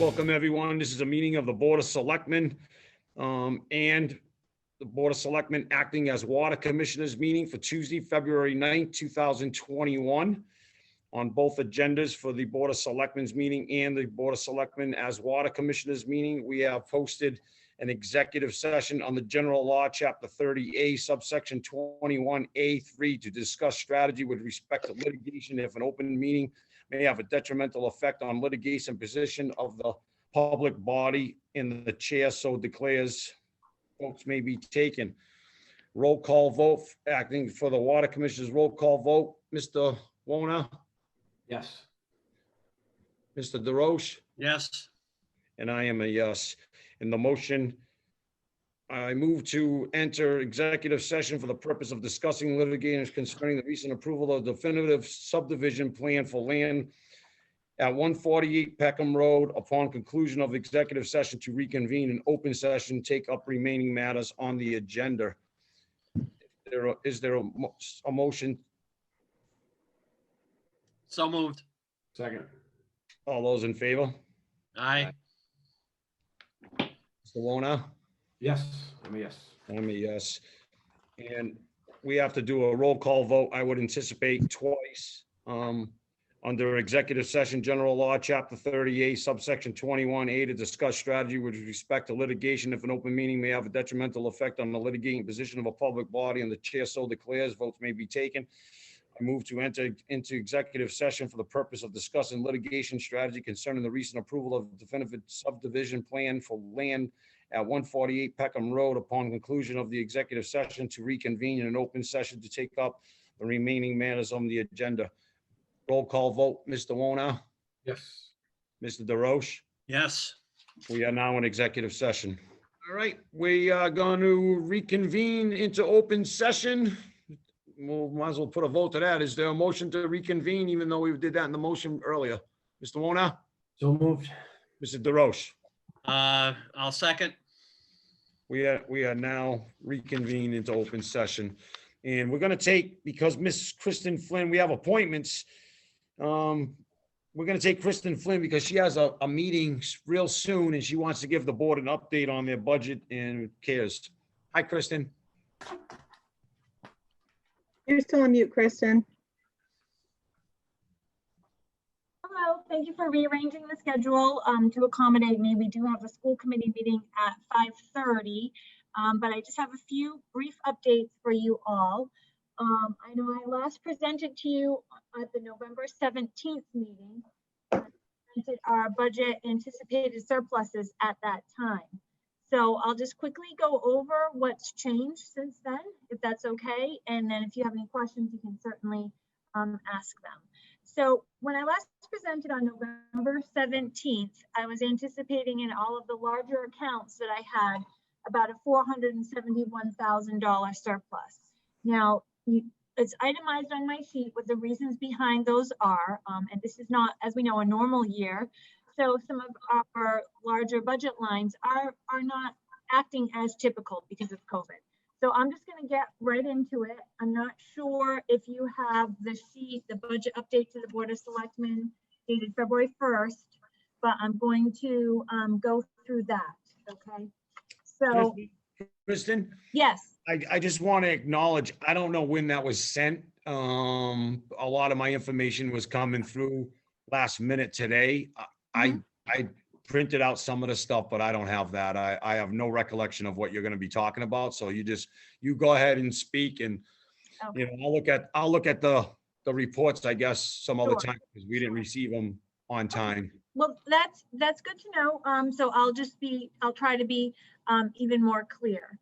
Welcome, everyone. This is a meeting of the Board of Selectmen and the Board of Selectmen acting as Water Commissioners meeting for Tuesday, February 9th, 2021. On both agendas for the Board of Selectmen's meeting and the Board of Selectmen as Water Commissioners meeting, we have posted an executive session on the General Law, Chapter 30A, subsection 21A3, to discuss strategy with respect to litigation if an open meeting may have a detrimental effect on litigation position of the public body, and the chair so declares. Votes may be taken. Roll call vote, acting for the Water Commissioners, roll call vote. Mr. Wona? Yes. Mr. DeRoche? Yes. And I am a yes. In the motion, I move to enter executive session for the purpose of discussing litigation concerning the recent approval of definitive subdivision plan for land at 148 Peckham Road. Upon conclusion of the executive session, to reconvene in open session, take up remaining matters on the agenda. Is there a motion? So moved. Second. All those in favor? Aye. Mr. Wona? Yes, I'm a yes. I'm a yes. And we have to do a roll call vote, I would anticipate twice. Under executive session, general law, chapter 38, subsection 21A, to discuss strategy with respect to litigation if an open meeting may have a detrimental effect on the litigating position of a public body and the chair so declares, votes may be taken. I move to enter into executive session for the purpose of discussing litigation strategy concerning the recent approval of the definitive subdivision plan for land at 148 Peckham Road. Upon conclusion of the executive session, to reconvene in an open session to take up the remaining matters on the agenda. Roll call vote, Mr. Wona? Yes. Mr. DeRoche? Yes. We are now in executive session. All right, we are going to reconvene into open session. We'll might as well put a vote to that. Is there a motion to reconvene, even though we did that in the motion earlier? Mr. Wona? So moved. Mr. DeRoche? I'll second. We are now reconvened into open session. And we're going to take, because Miss Kristen Flynn, we have appointments. We're going to take Kristen Flynn because she has a meeting real soon and she wants to give the board an update on their budget and cares. Hi, Kristen. You're still on mute, Kristen. Hello, thank you for rearranging the schedule to accommodate me. We do have a school committee meeting at 5:30, but I just have a few brief updates for you all. I know I last presented to you at the November 17th meeting. I presented our budget anticipated surpluses at that time. So I'll just quickly go over what's changed since then, if that's okay. And then if you have any questions, you can certainly ask them. So when I last presented on November 17th, I was anticipating in all of the larger accounts that I had about a $471,000 surplus. Now, it's itemized on my sheet what the reasons behind those are, and this is not, as we know, a normal year. So some of our larger budget lines are not acting as typical because of COVID. So I'm just going to get right into it. I'm not sure if you have the sheet, the budget update to the Board of Selectmen dated February 1st, but I'm going to go through that, okay? So, Kristen? yes. I just want to acknowledge, I don't know when that was sent. A lot of my information was coming through last minute today. I printed out some of the stuff, but I don't have that. I have no recollection of what you're going to be talking about. So you go ahead and speak, and Okay. you know, I'll look at the reports, I guess, some other Sure. time because we didn't receive them on time. Well, that's good to know. So I'll try to be even more clear.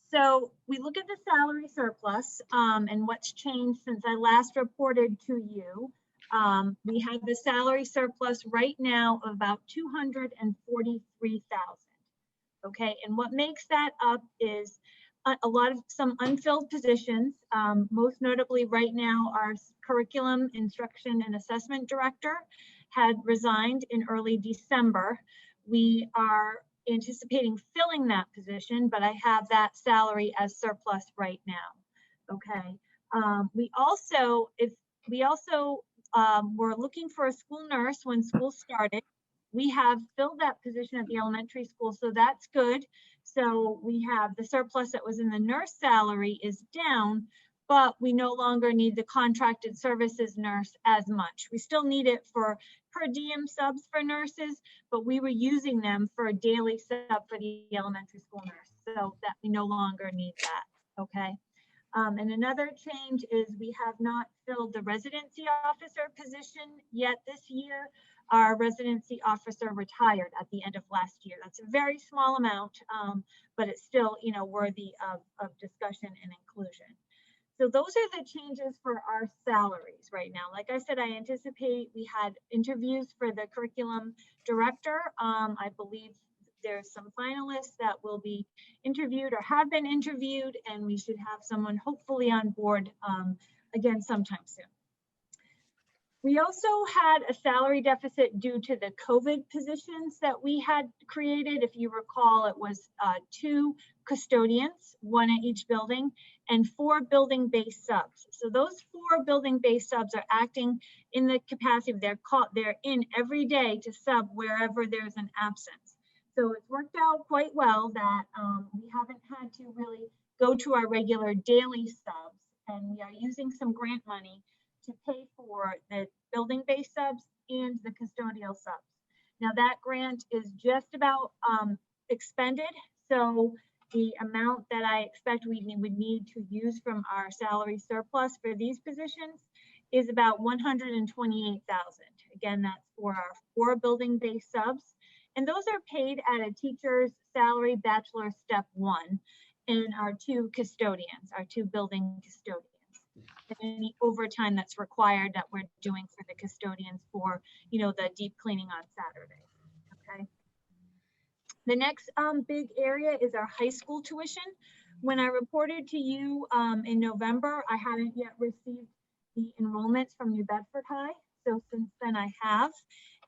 So we look at the salary surplus and what's changed since I last reported to you. We have the salary surplus right now of about $243,000. Okay, and what makes that up is some unfilled positions. Most notably right now, our curriculum instruction and assessment director had resigned in early December. We are anticipating filling that position, but I have that salary as surplus right now. Okay. We also were looking for a school nurse when school started. we have filled that position at the elementary school, so that's good. So we have the surplus that was in the nurse salary is down, but we no longer need the contracted services nurse as much. We still need it for per diem subs for nurses, but we were using them for a daily sub for the elementary school nurse, so that we no longer need that, okay? And another change is we have not filled the residency officer position yet this year. Our residency officer retired at the end of last year. That's a very small amount, but it's still, you know, worthy of discussion and inclusion. So those are the changes for our salaries right now. Like I said, I anticipate we had interviews for the curriculum director. I believe there's some finalists that will be interviewed or have been interviewed, and we should have someone hopefully on board again sometime soon. We also had a salary deficit due to the COVID positions that we had created. If you recall, it was 2 custodians, 1 at each building, and 4 building-based subs. So those 4 building-based subs are acting in the capacity of they're in every day to sub wherever there's an absence. So it's worked out quite well that we haven't had to really go to our regular daily subs, and we are using some grant money to pay for the building-based subs and the custodial subs. Now that grant is just about expended, so the amount that I expect we would need to use from our salary surplus for these positions is about $128,000. Again, that's for our 4 building-based subs. And those are paid at a teacher's salary bachelor step 1, and our 2 custodians, our 2 building custodians. And any overtime that's required that we're doing for the custodians for, you know, the deep cleaning on Saturday, okay? The next big area is our high school tuition. When I reported to you in November, I hadn't yet received the enrollments from New Bedford High. So since then I have.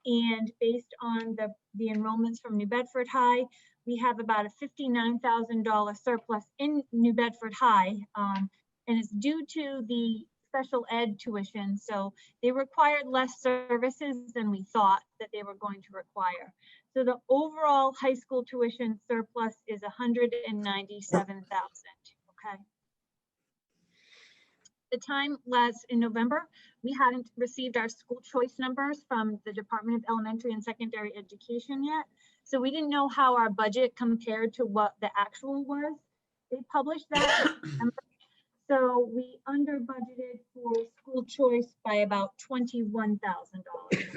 And based on the enrollments from New Bedford High, we have about a $59,000 surplus in New Bedford High, and it's due to the special ed tuition. So they required less services than we thought that they were going to require. So the overall high school tuition surplus is $197,000, okay? The time last in November, we hadn't received our school choice numbers from the Department of Elementary and Secondary Education yet. So we didn't know how our budget compared to what the actual was. They published that in December. So we under budgeted for school choice by about $21,000.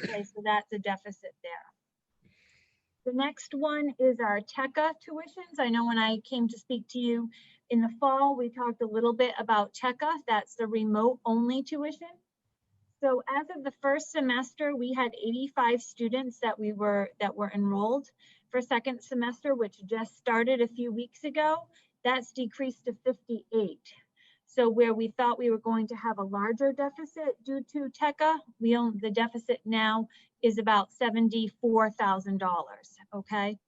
Okay, so that's a deficit there. The next one is our TECA tuitions. I know when I came to speak to you in the fall, we talked a little bit about TECA. That's the remote only tuition. So as of the first semester, we had 85 students that were enrolled. For second semester, which just started a few weeks ago, that's decreased to 58. So where we thought we were going to have a larger deficit due to TECA, the deficit now is about $74,000, okay?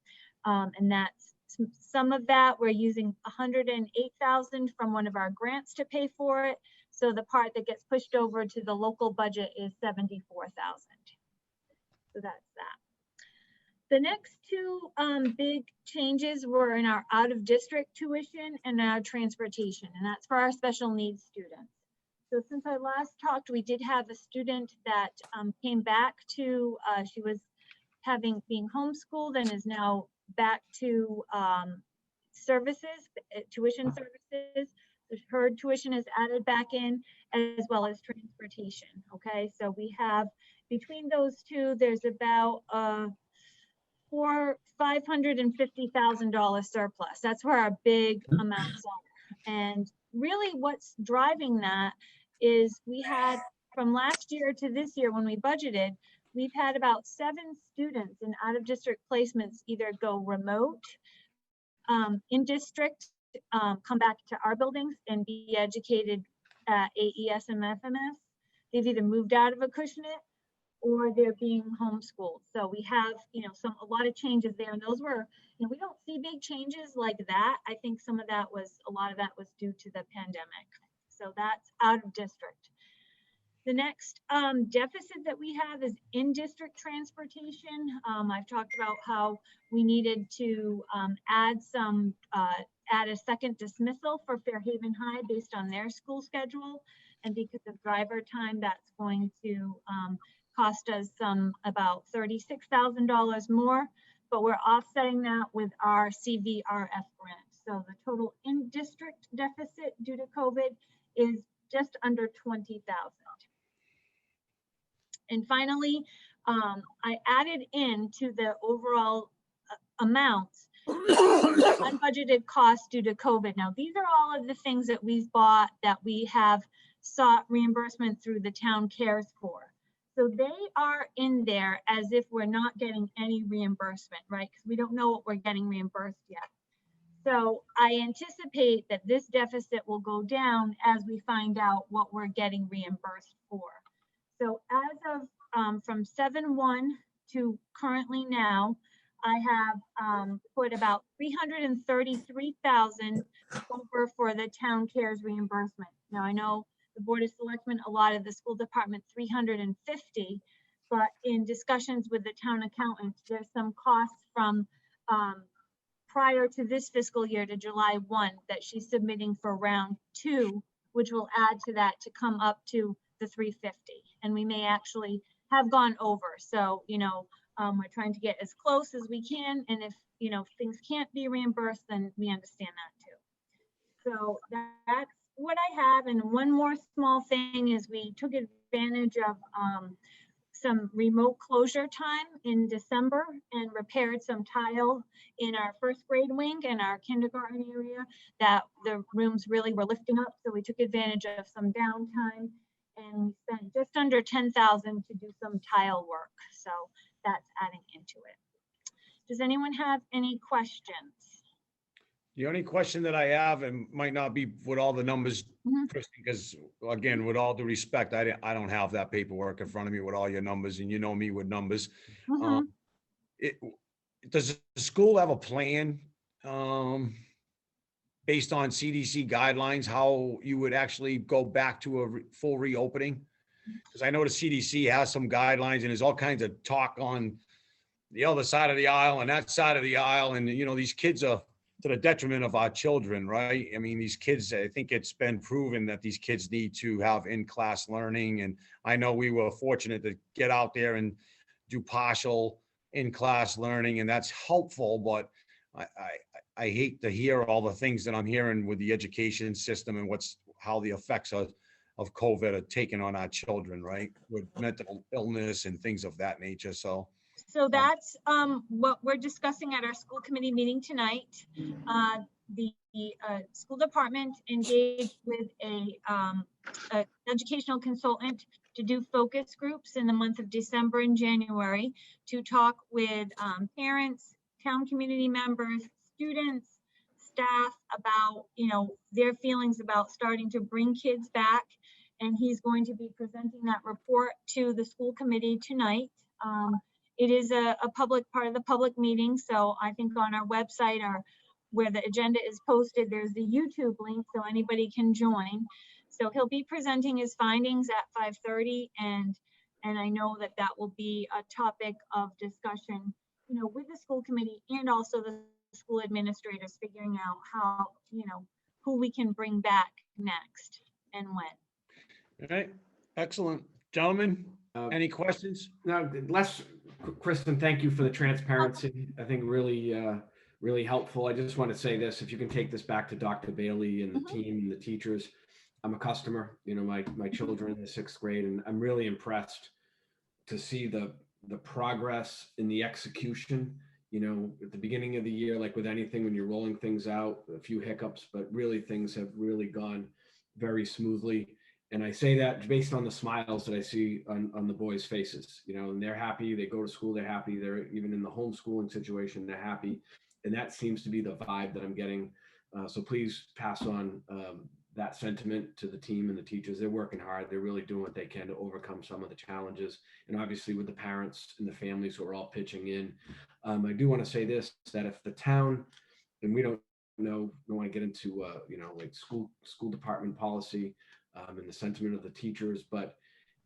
And that's some of that, we're using $108,000 from one of our grants to pay for it. So the part that gets pushed over to the local budget is $74,000. So that's that. The next 2 big changes were in our out-of-district tuition and our transportation, and that's for our special needs students. So since I last talked, we did have a student that came back to, she was being homeschooled and is now back to services, tuition services. Her tuition is added back in, as well as transportation, okay? So we have, between those 2, there's about $550,000 surplus. That's where our big amounts are. And really what's driving that is we had, from last year to this year when we budgeted, we've had about 7 students in out-of-district placements either go remote, in district, come back to our buildings and be educated at AES and FMS. They've either moved out of Acushnet or they're being homeschooled. So we have, you know, a lot of changes there, and those were, you know, we don't see big changes like that. I think a lot of that was due to the pandemic. So that's out of district. The next deficit that we have is in-district transportation. I've talked about how we needed to add a second dismissal for Fairhaven High based on their school schedule. And because of driver time, that's going to cost us about $36,000 more, but we're offsetting that with our CVRF grant. So the total in-district deficit due to COVID is just under 20,000. And finally, I added into the overall amounts unbudgeted costs due to COVID. Now, these are all of the things that we've bought that we have sought reimbursement through the town cares for. So they are in there as if we're not getting any reimbursement, right? Because we don't know what we're getting reimbursed yet. So I anticipate that this deficit will go down as we find out what we're getting reimbursed for. So as of from 7/1 to currently now, I have put about 333,000 over for the town cares reimbursement. Now I know the Board of Selectmen allotted the school department 350, but in discussions with the town accountant, there's some costs from prior to this fiscal year to July 1 that she's submitting for round 2, which will add to that to come up to the 350. And we may actually have gone over. So, we're trying to get as close as we can. And if, things can't be reimbursed, then we understand that too. So that's what I have. And one more small thing is we took advantage of some remote closure time in December and repaired some tile in our first grade wing and our kindergarten area that the rooms really were lifting up. So we took advantage of some downtime and we spent just under 10,000 to do some tile work. So that's adding into it. Does anyone have any questions? The only question that I have, and might not be with all the numbers, Kristen, because again, with all due respect, I don't have that paperwork in front of me with all your numbers, and you know me with numbers. Does the school have a plan based on CDC guidelines, how you would actually go back to a full reopening? Because I know the CDC has some guidelines and there's all kinds of talk on the other side of the aisle and that side of the aisle. And, these kids are to the detriment of our children, right? I mean, these kids, I think it's been proven that these kids need to have in-class learning. And I know we were fortunate to get out there and do partial in-class learning, and that's helpful, but I hate to hear all the things that I'm hearing with the education system and how the effects of COVID are taking on our children, right? With mental illness and things of that nature. So that's what we're discussing at our school committee meeting tonight. The school department engaged with a educational consultant to do focus groups in the month of December and January to talk with parents, town community members, students, staff about, their feelings about starting to bring kids back. And he's going to be presenting that report to the school committee tonight. It is a public part of the public meeting. So I think on our website or where the agenda is posted, there's the YouTube link so anybody can join. So he'll be presenting his findings at 5:30, and I know that will be a topic of discussion, with the school committee and also the school administrators figuring out how, who we can bring back next and when. all right, excellent. Gentlemen, any questions? No, Kristen, thank you for the transparency. I think really helpful. I just want to say this, if you can take this back to Dr. Bailey and the team and the teachers. I'm a customer, my children in the 6th grade, and I'm really impressed to see the progress in the execution. At the beginning of the year, like with anything, when you're rolling things out, a few hiccups, but really things have really gone very smoothly. And I say that based on the smiles that I see on the boys' faces, and they're happy. They go to school, they're happy. They're even in the homeschooling situation, they're happy. And that seems to be the vibe that I'm getting. So please pass on that sentiment to the team and the teachers. They're working hard. They're really doing what they can to overcome some of the challenges. And obviously with the parents and the families who are all pitching in. I do want to say this, that if the town, and we don't want to get into, like school department policy and the sentiment of the teachers, but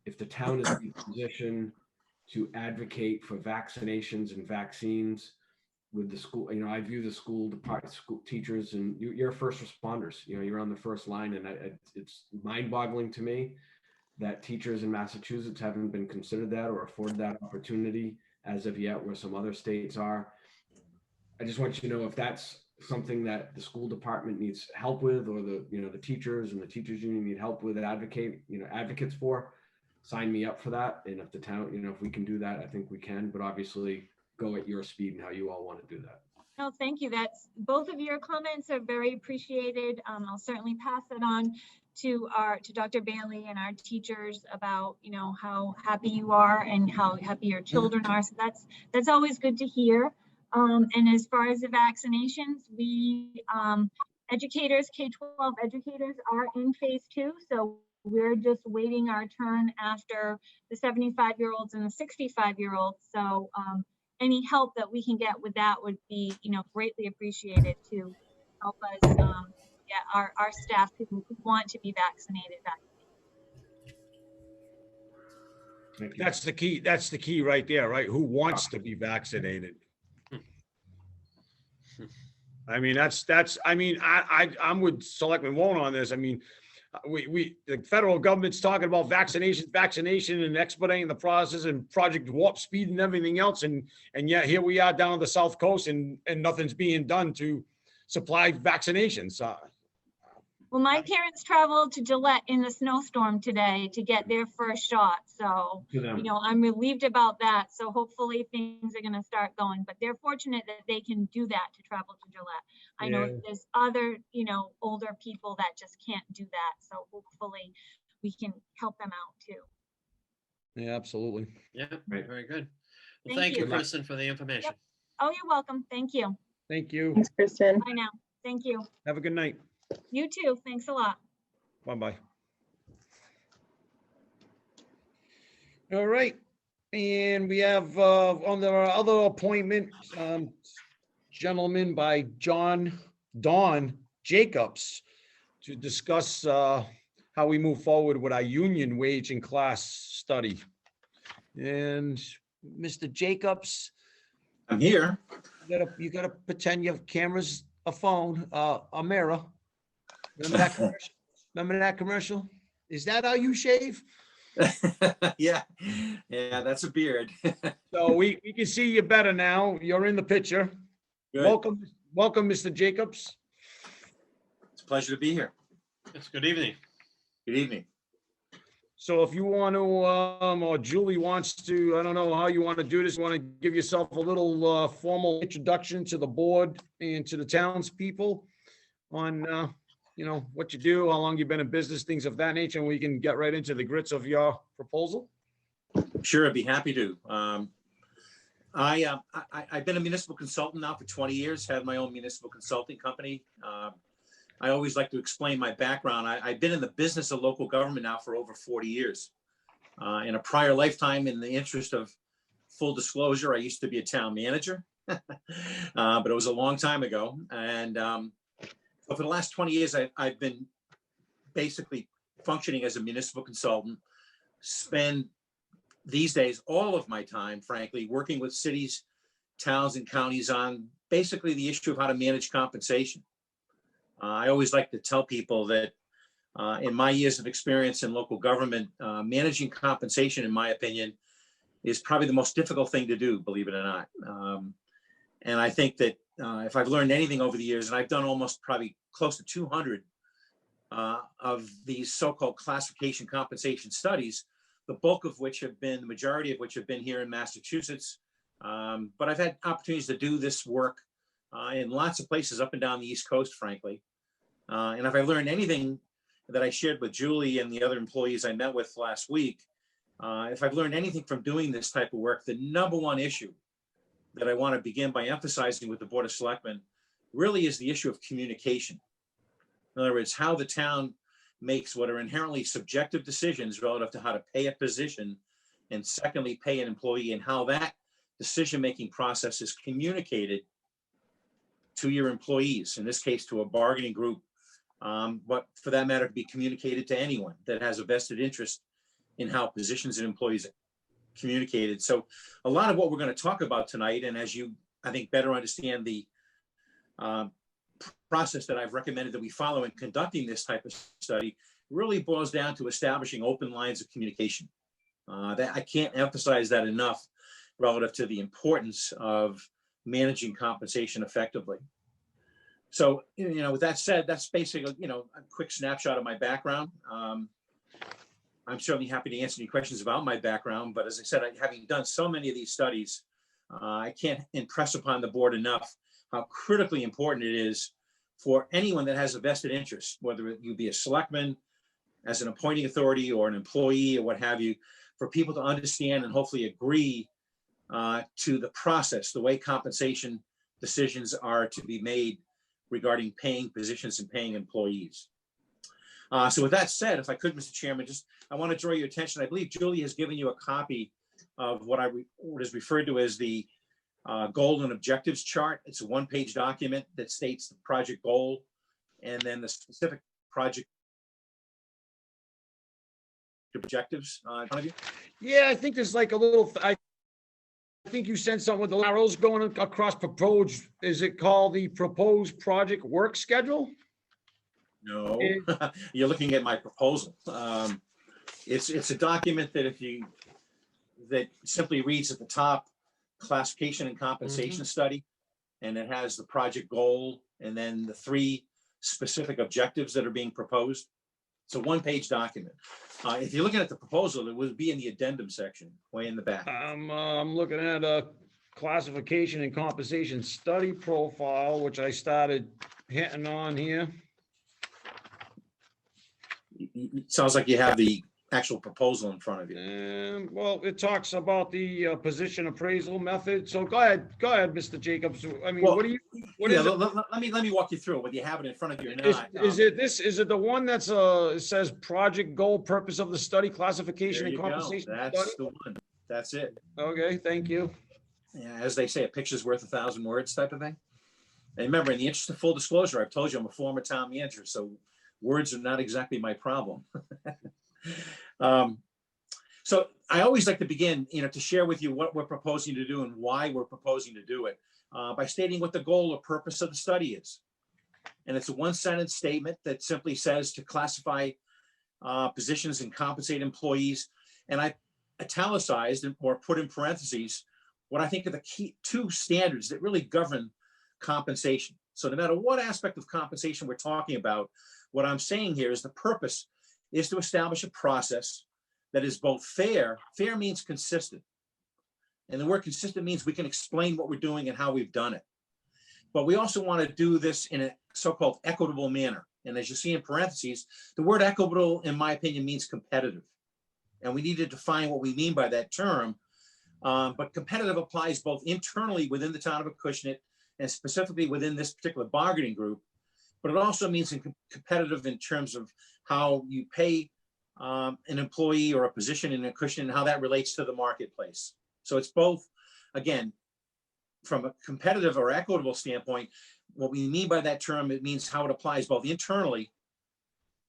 if the town is in a position to advocate for vaccinations and vaccines with the school, I view the school department, school teachers, and you're first responders. You're on the first line, and it's mind-boggling to me that teachers in Massachusetts haven't been considered that or afforded that opportunity as of yet, where some other states are. I just want you to know if that's something that the school department needs help with, or the teachers and the teachers union need help with, advocates for, sign me up for that. And if the town, if we can do that, I think we can, but obviously go at your speed and how you all want to do that. No, thank you. Both of your comments are very appreciated. I'll certainly pass it on to Dr. Bailey and our teachers about, how happy you are and how happy your children are. So that's always good to hear. And as far as the vaccinations, we educators, K-12 educators, are in phase 2. So we're just waiting our turn after the 75-year-olds and the 65-year-olds. So any help that we can get with that would be, greatly appreciated to help us get our staff who want to be vaccinated. Thank you. That's the key. That's the key right there, right? Who wants to be vaccinated? I mean, I'm with Selectman Wone on this. I mean, the federal government's talking about vaccination and expediting the process and Project Warp Speed and everything else. And yet here we are down on the South Coast and nothing's being done to supply vaccinations. Well, my parents traveled to Gillette in the snowstorm today to get their first shot. So, I'm relieved about that. So hopefully things are going to start going, but they're fortunate that they can do that to travel to Gillette. I know there's other, older people that just can't do that. So hopefully we can help them out too. Yeah, absolutely. Yeah, Right. very good. Well, Thank thank you, you. Kristen, for the information. Oh, you're welcome. Thank you. Thank you. Thanks, Kristen. Bye now. Thank you. Have a good night. You too. Thanks a lot. Bye-bye. All right. And we have on our other appointment, gentleman by Don Jacobs, to discuss how we move forward with our union wage and class study. And Mr. Jacobs, I'm here. you gotta pretend you have cameras, a phone, a mirror. Remember that commercial? Remember that commercial? Is that how you shave? Yeah, that's a beard. So we can see you better now. You're in the picture. Good. Welcome, Mr. Jacobs. It's a pleasure to be here. It's good evening. Good evening. So if you want to, or Julie wants to, I don't know how you want to do this. You want to give yourself a little formal introduction to the board and to the townspeople on, what you do, how long you've been in business, things of that nature, and we can get right into the grits of your proposal. Sure, I'd be happy to. I've been a municipal consultant now for 20 years, have my own municipal consulting company. I always like to explain my background. I've been in the business of local government now for over 40 years. In a prior lifetime, in the interest of full disclosure, I used to be a town manager, but it was a long time ago. And so for the last 20 years, I've been basically functioning as a municipal consultant, spend these days all of my time, frankly, working with cities, towns, and counties on basically the issue of how to manage compensation. I always like to tell people that in my years of experience in local government, managing compensation, in my opinion, is probably the most difficult thing to do, believe it or not. And I think that if I've learned anything over the years, and I've done almost probably close to 200 of these so-called classification compensation studies, the majority of which have been here in Massachusetts. But I've had opportunities to do this work in lots of places up and down the East Coast, frankly. And if I learned anything that I shared with Julie and the other employees I met with last week, if I've learned anything from doing this type of work, the number one issue that I want to begin by emphasizing with the Board of Selectmen really is the issue of communication. In other words, how the town makes what are inherently subjective decisions relative to how to pay a position, and secondly, pay an employee, and how that decision-making process is communicated to your employees, in this case, to a bargaining group, but for that matter, to be communicated to anyone that has a vested interest in how positions and employees are communicated. So a lot of what we're going to talk about tonight, and as you, I think, better understand the process that I've recommended that we follow in conducting this type of study, really boils down to establishing open lines of communication. That I can't emphasize that enough relative to the importance of managing compensation effectively. So, with that said, that's basically, a quick snapshot of my background. I'm certainly happy to answer any questions about my background, but as I said, having done so many of these studies, I can't impress upon the board enough how critically important it is for anyone that has a vested interest, whether you be a selectman, as an appointing authority, or an employee, or what have you, for people to understand and hopefully agree to the process, the way compensation decisions are to be made regarding paying positions and paying employees. So with that said, if I could, Mr. Chairman, I want to draw your attention. I believe Julie has given you a copy of what is referred to as the goal and objectives chart. It's a one-page document that states the project goal and then the specific project objectives in front of you. Yeah, I think there's like a little, I think you sent something with the arrows going across proposed, is it called the proposed project work schedule? No, you're looking at my proposal. It's a document that that simply reads at the top, classification and compensation study, and it has the project goal and then the 3 specific objectives that are being proposed. It's a one-page document. If you're looking at the proposal, it would be in the addendum section, way in the back. I'm looking at a classification and compensation study profile, which I started hitting on here. It sounds like you have the actual proposal in front of you. And well, it talks about the position appraisal method. So go ahead, Mr. Jacobs. I mean, Well, what is it? let me walk you through it, whether you have it in front of you or Is, not. is it the one that's says project goal, purpose of the study, classification There and you go. compensation That's study? the one. That's it. Okay, thank you. Yeah, as they say, a picture's worth 1,000 words type of thing. And remember, in the interest of full disclosure, I've told you I'm a former town manager, so words are not exactly my problem. So I always like to begin, to share with you what we're proposing to do and why we're proposing to do it by stating what the goal or purpose of the study is. And it's a one-sentence statement that simply says to classify positions and compensate employees. And I italicized or put in parentheses what I think are the key 2 standards that really govern compensation. So no matter what aspect of compensation we're talking about, what I'm saying here is the purpose is to establish a process that is both fair. Fair means consistent. And the word consistent means we can explain what we're doing and how we've done it. But we also want to do this in a so-called equitable manner. And as you see in parentheses, the word equitable, in my opinion, means competitive. And we need to define what we mean by that term. But competitive applies both internally within the town of Acushnet and specifically within this particular bargaining group. But it also means competitive in terms of how you pay an employee or a position in Acushnet and how that relates to the marketplace. So it's both, again, from a competitive or equitable standpoint, what we mean by that term, it means how it applies both internally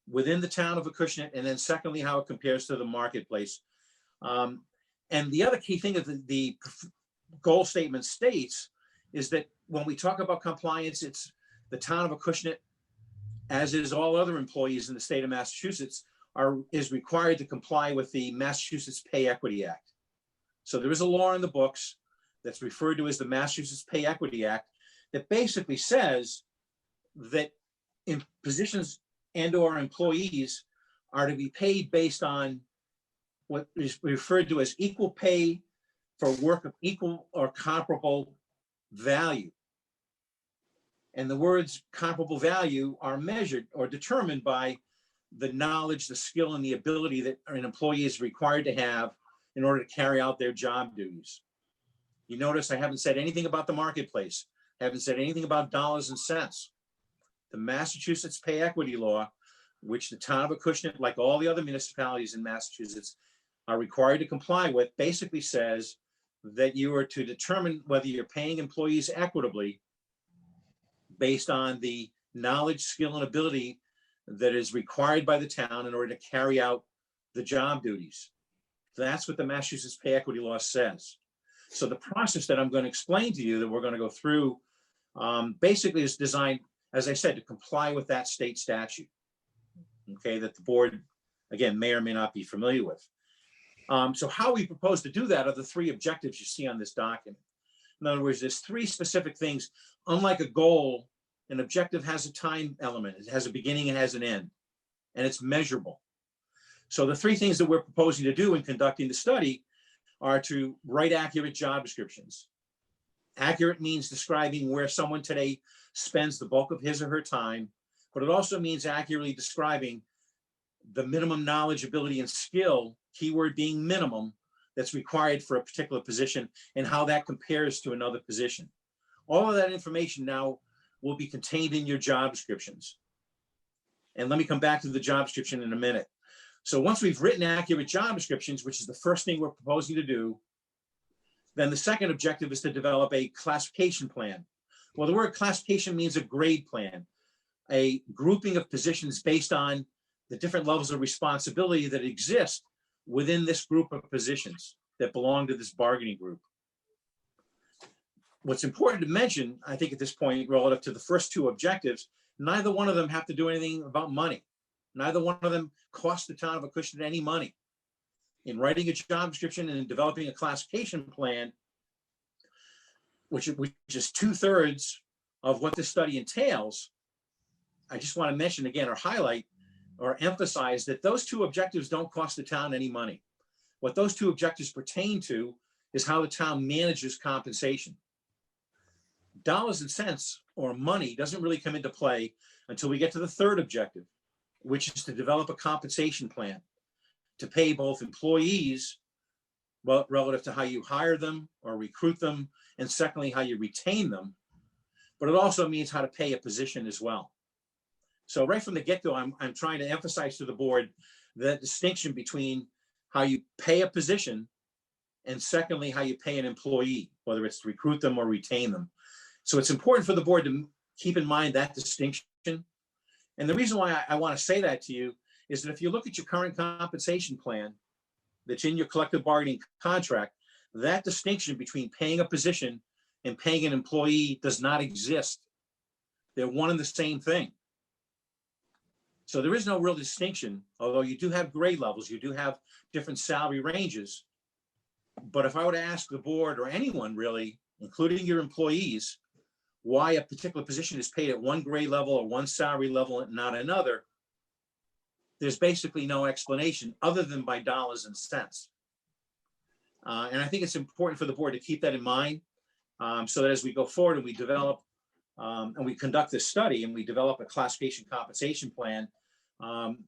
within the town of Acushnet, and then secondly, how it compares to the marketplace. And the other key thing that the goal statement states is that when we talk about compliance, it's the town of Acushnet, as is all other employees in the state of Massachusetts, is required to comply with the Massachusetts Pay Equity Act. So there is a law in the books that's referred to as the Massachusetts Pay Equity Act that basically says that in positions and or employees are to be paid based on what is referred to as equal pay for work of equal or comparable value. And the words comparable value are measured or determined by the knowledge, the skill, and the ability that an employee is required to have in order to carry out their job duties. You notice I haven't said anything about the marketplace. I haven't said anything about dollars and cents. The Massachusetts Pay Equity Law, which the town of Acushnet, like all the other municipalities in Massachusetts, are required to comply with, basically says that you are to determine whether you're paying employees equitably based on the knowledge, skill, and ability that is required by the town in order to carry out the job duties. That's what the Massachusetts pay equity law says. So the process that I'm going to explain to you that we're going to go through basically is designed, as I said, to comply with that state statute. Okay, that the board, again, may or may not be familiar with. So how we propose to do that are the three objectives you see on this document. In other words, there's three specific things. Unlike a goal, an objective has a time element. It has a beginning, it has an end, and it's measurable. So the three things that we're proposing to do in conducting the study are to write accurate job descriptions. Accurate means describing where someone today spends the bulk of his or her time, but it also means accurately describing the minimum knowledge, ability, and skill, keyword being minimum, that's required for a particular position and how that compares to another position. All of that information now will be contained in your job descriptions. And let me come back to the job description in a minute. So once we've written accurate job descriptions, which is the first thing we're proposing to do, then the second objective is to develop a classification plan. Well, the word classification means a grade plan, a grouping of positions based on the different levels of responsibility that exist within this group of positions that belong to this bargaining group. What's important to mention, I think at this point, relative to the first two objectives, neither one of them have to do anything about money. Neither one of them cost the town of Acushnet any money. In writing a job description and in developing a classification plan, which is 2/3 of what this study entails, I just want to mention again or highlight or emphasize that those two objectives don't cost the town any money. What those two objectives pertain to is how the town manages compensation. Dollars and cents or money doesn't really come into play until we get to the third objective, which is to develop a compensation plan to pay both employees, well, relative to how you hire them or recruit them, and secondly, how you retain them. But it also means how to pay a position as well. So right from the get-go, I'm trying to emphasize to the board the distinction between how you pay a position and secondly, how you pay an employee, whether it's to recruit them or retain them. So it's important for the board to keep in mind that distinction. And the reason why I want to say that to you is that if you look at your current compensation plan that's in your collective bargaining contract, that distinction between paying a position and paying an employee does not exist. They're one and the same thing. So there is no real distinction, although you do have grade levels, you do have different salary ranges. But if I were to ask the board or anyone really, including your employees, why a particular position is paid at one grade level or one salary level and not another, there's basically no explanation other than by dollars and cents. And I think it's important for the board to keep that in mind so that as we go forward and we develop and we conduct this study and we develop a classification compensation plan,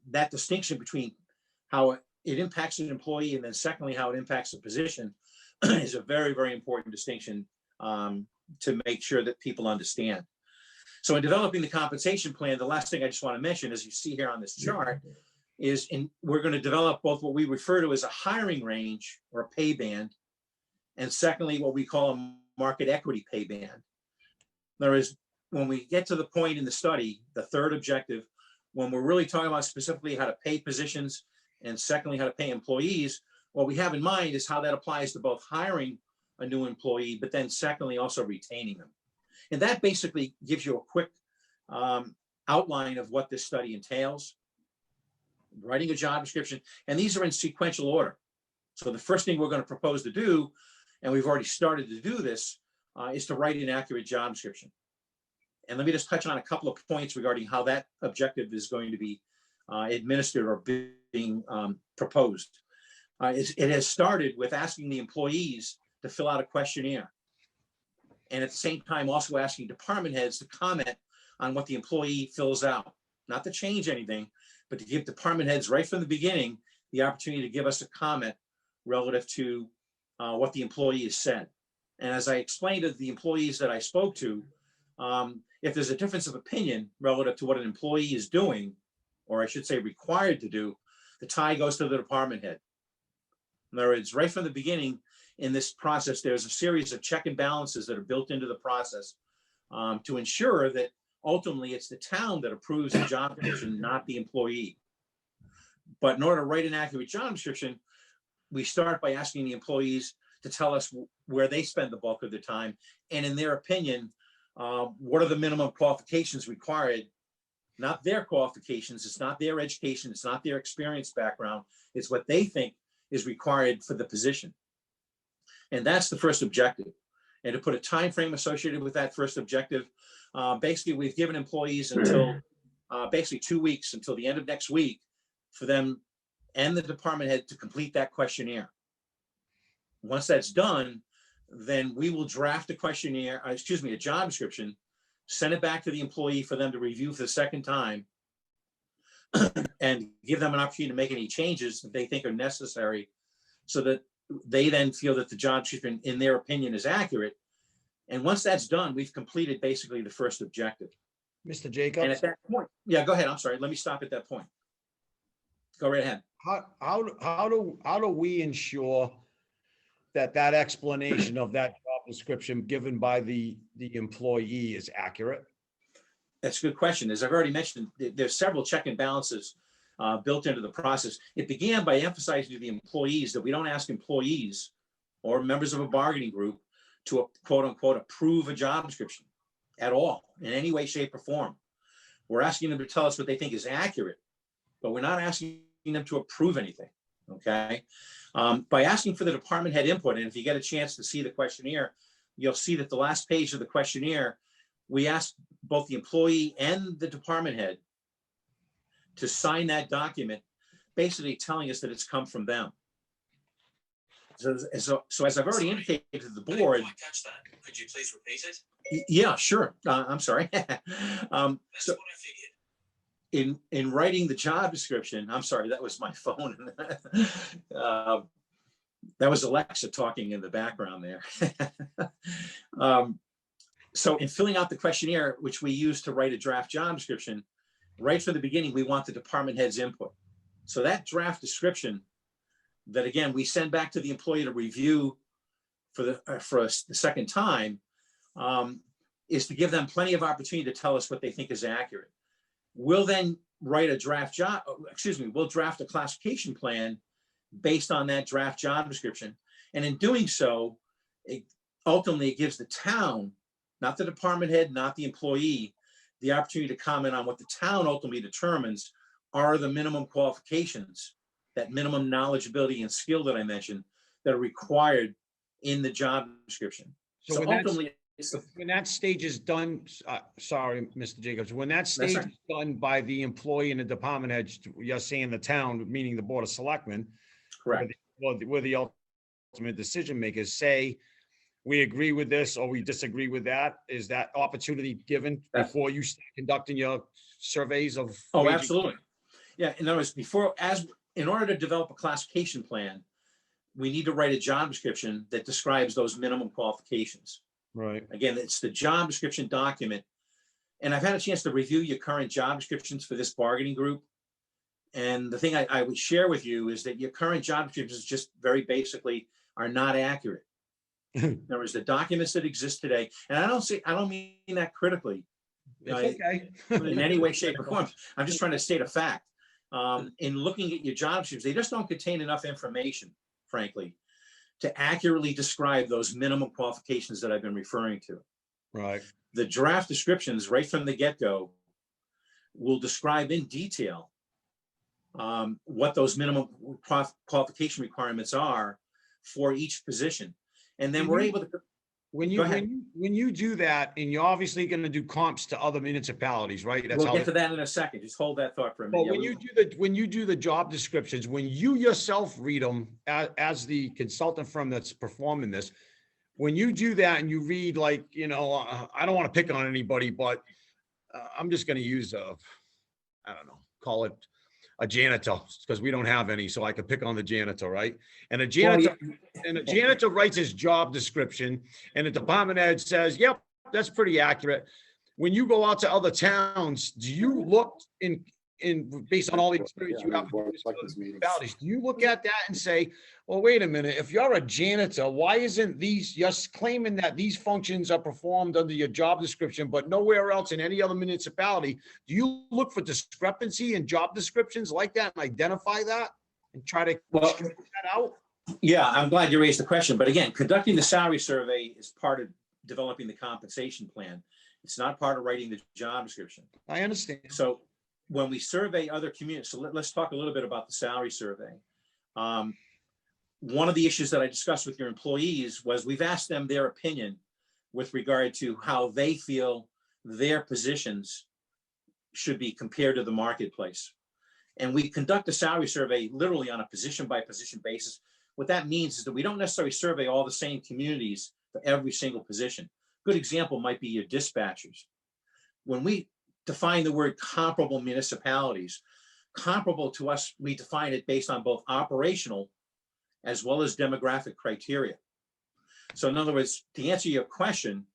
that distinction between how it impacts an employee and then secondly, how it impacts the position is a very, very important distinction to make sure that people understand. So in developing the compensation plan, the last thing I just want to mention, as you see here on this chart, is we're going to develop both what we refer to as a hiring range or a pay band, and secondly, what we call a market equity pay band. There is, when we get to the point in the study, the third objective, when we're really talking about specifically how to pay positions and secondly, how to pay employees, what we have in mind is how that applies to both hiring a new employee, but then secondly, also retaining them. And that basically gives you a quick outline of what this study entails. Writing a job description, and these are in sequential order. So the first thing we're going to propose to do, and we've already started to do this, is to write an accurate job description. And let me just touch on a couple of points regarding how that objective is going to be administered or being proposed. It has started with asking the employees to fill out a questionnaire. And at the same time, also asking department heads to comment on what the employee fills out, not to change anything, but to give department heads right from the beginning the opportunity to give us a comment relative to what the employee has said. And as I explained to the employees that I spoke to, if there's a difference of opinion relative to what an employee is doing, or I should say required to do, the tie goes to the department head. In other words, right from the beginning in this process, there's a series of check and balances that are built into the process to ensure that ultimately it's the town that approves the job description, not the employee. But in order to write an accurate job description, we start by asking the employees to tell us where they spend the bulk of their time. And in their opinion, what are the minimum qualifications required? Not their qualifications, it's not their education, it's not their experience background, it's what they think is required for the position. And that's the first objective. And to put a time frame associated with that first objective, basically we've given employees until basically 2 weeks, until the end of next week, for them and the department head to complete that questionnaire. Once that's done, then we will draft a questionnaire, a job description, send it back to the employee for them to review for the second time, and give them an opportunity to make any changes that they think are necessary, so that they then feel that the job description, in their opinion, is accurate. And once that's done, we've completed basically the first objective. Mr. And Jacobs, at that point, yeah, go ahead. I'm sorry. Let me stop at that point. Go right ahead. how do we ensure that that explanation of that job description given by the employee is accurate? That's a good question. As I've already mentioned, there's several check and balances built into the process. It began by emphasizing to the employees that we don't ask employees or members of a bargaining group to quote unquote approve a job description at all in any way, shape, or form. We're asking them to tell us what they think is accurate, but we're not asking them to approve anything. Okay. By asking for the department head input, and if you get a chance to see the questionnaire, you'll see that the last page of the questionnaire, we ask both the employee and the department head to sign that document, basically telling us that it's come from them. So as I've already indicated to the board. Catch that. Could you please repeat it? Yeah, sure. I'm sorry. That's what I figured. In writing the job description, I'm sorry, that was my phone. That was Alexa talking in the background there. So in filling out the questionnaire, which we use to write a draft job description, right from the beginning, we want the department head's input. So that draft description that, again, we send back to the employee to review for the second time, is to give them plenty of opportunity to tell us what they think is accurate. We'll then write a we'll draft a classification plan based on that draft job description. And in doing so, ultimately it gives the town, not the department head, not the employee, the opportunity to comment on what the town ultimately determines are the minimum qualifications, that minimum knowledge, ability, and skill that I mentioned that are required in the job description. So when ultimately, when that stage is done, sorry, Mr. Jacobs, when that stage right. is done by the employee and the department head, you're saying the town, meaning the Board of Selectmen, correct. where the ultimate decision makers say, we agree with this or we disagree with that, is that opportunity given before you start conducting your surveys of? Oh, absolutely. Yeah, in other words, in order to develop a classification plan, we need to write a job description that describes those minimum qualifications. Right. Again, it's the job description document. And I've had a chance to review your current job descriptions for this bargaining group. And the thing I would share with you is that your current job descriptions just very basically are not accurate. In other words, the documents that exist today, and I don't mean that critically. It's okay. In any way, shape, or form. I'm just trying to state a fact. In looking at your job descriptions, they just don't contain enough information, frankly, to accurately describe those minimum qualifications that I've been referring to. Right. The draft descriptions right from the get-go will describe in detail what those minimum qualification requirements are for each position. And then we're able to. When you do that, and you're obviously going to do comps to other municipalities, right? We'll get to that in a second. Just hold that thought for a minute. But when you do the job descriptions, when you yourself read them as the consultant firm that's performing this, when you do that and you read, like, I don't want to pick on anybody, but I'm just going to use I don't know, call it a janitor, because we don't have any, so I could pick on the janitor, right? And a janitor writes his job description, and the department head says, yep, that's pretty accurate. When you go out to other towns, do you look in based on all the experience you have, do you look at that and say, well, wait a minute, if you're a janitor, why isn't you're claiming that these functions are performed under your job description, but nowhere else in any other municipality? Do you look for discrepancy in job descriptions like that and identify that and try to straighten that out? Yeah, I'm glad you raised the question. But again, conducting the salary survey is part of developing the compensation plan. It's not part of writing the job description. I understand. So when we survey other communities, so let's talk a little bit about the salary survey. One of the issues that I discussed with your employees was we've asked them their opinion with regard to how they feel their positions should be compared to the marketplace. And we conduct a salary survey literally on a position by position basis. What that means is that we don't necessarily survey all the same communities for every single position. Good example might be your dispatchers. When we define the word comparable municipalities, comparable to us, we define it based on both operational as well as demographic criteria. So in other words, to answer your question,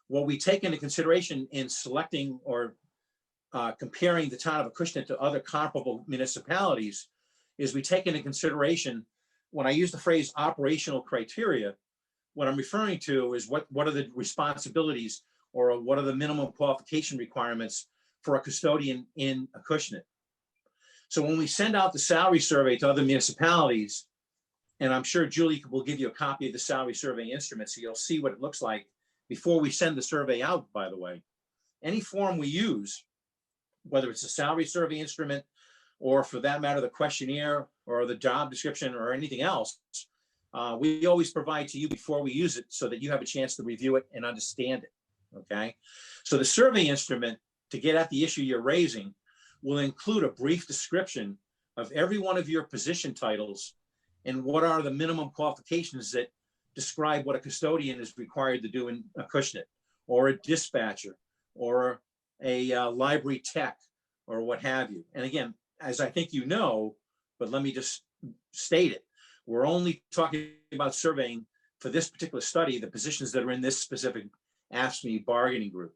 what we take into consideration in selecting or comparing the town of Acushnet to other comparable municipalities is we take into consideration, when I use the phrase operational criteria, what I'm referring to is what are the responsibilities or what are the minimum qualification requirements for a custodian in Acushnet. So when we send out the salary survey to other municipalities, and I'm sure Julie will give you a copy of the salary survey instrument, so you'll see what it looks like before we send the survey out, by the way. Any form we use, whether it's a salary survey instrument, or for that matter, the questionnaire or the job description or anything else, we always provide to you before we use it so that you have a chance to review it and understand it, okay? So the survey instrument, to get at the issue you're raising, will include a brief description of every one of your position titles and what are the minimum qualifications that describe what a custodian is required to do in Acushnet, or a dispatcher, or a library tech, or what have you. And again, as I think you know, but let me just state it, we're only talking about surveying for this particular study, the positions that are in this specific AFSCME bargaining group.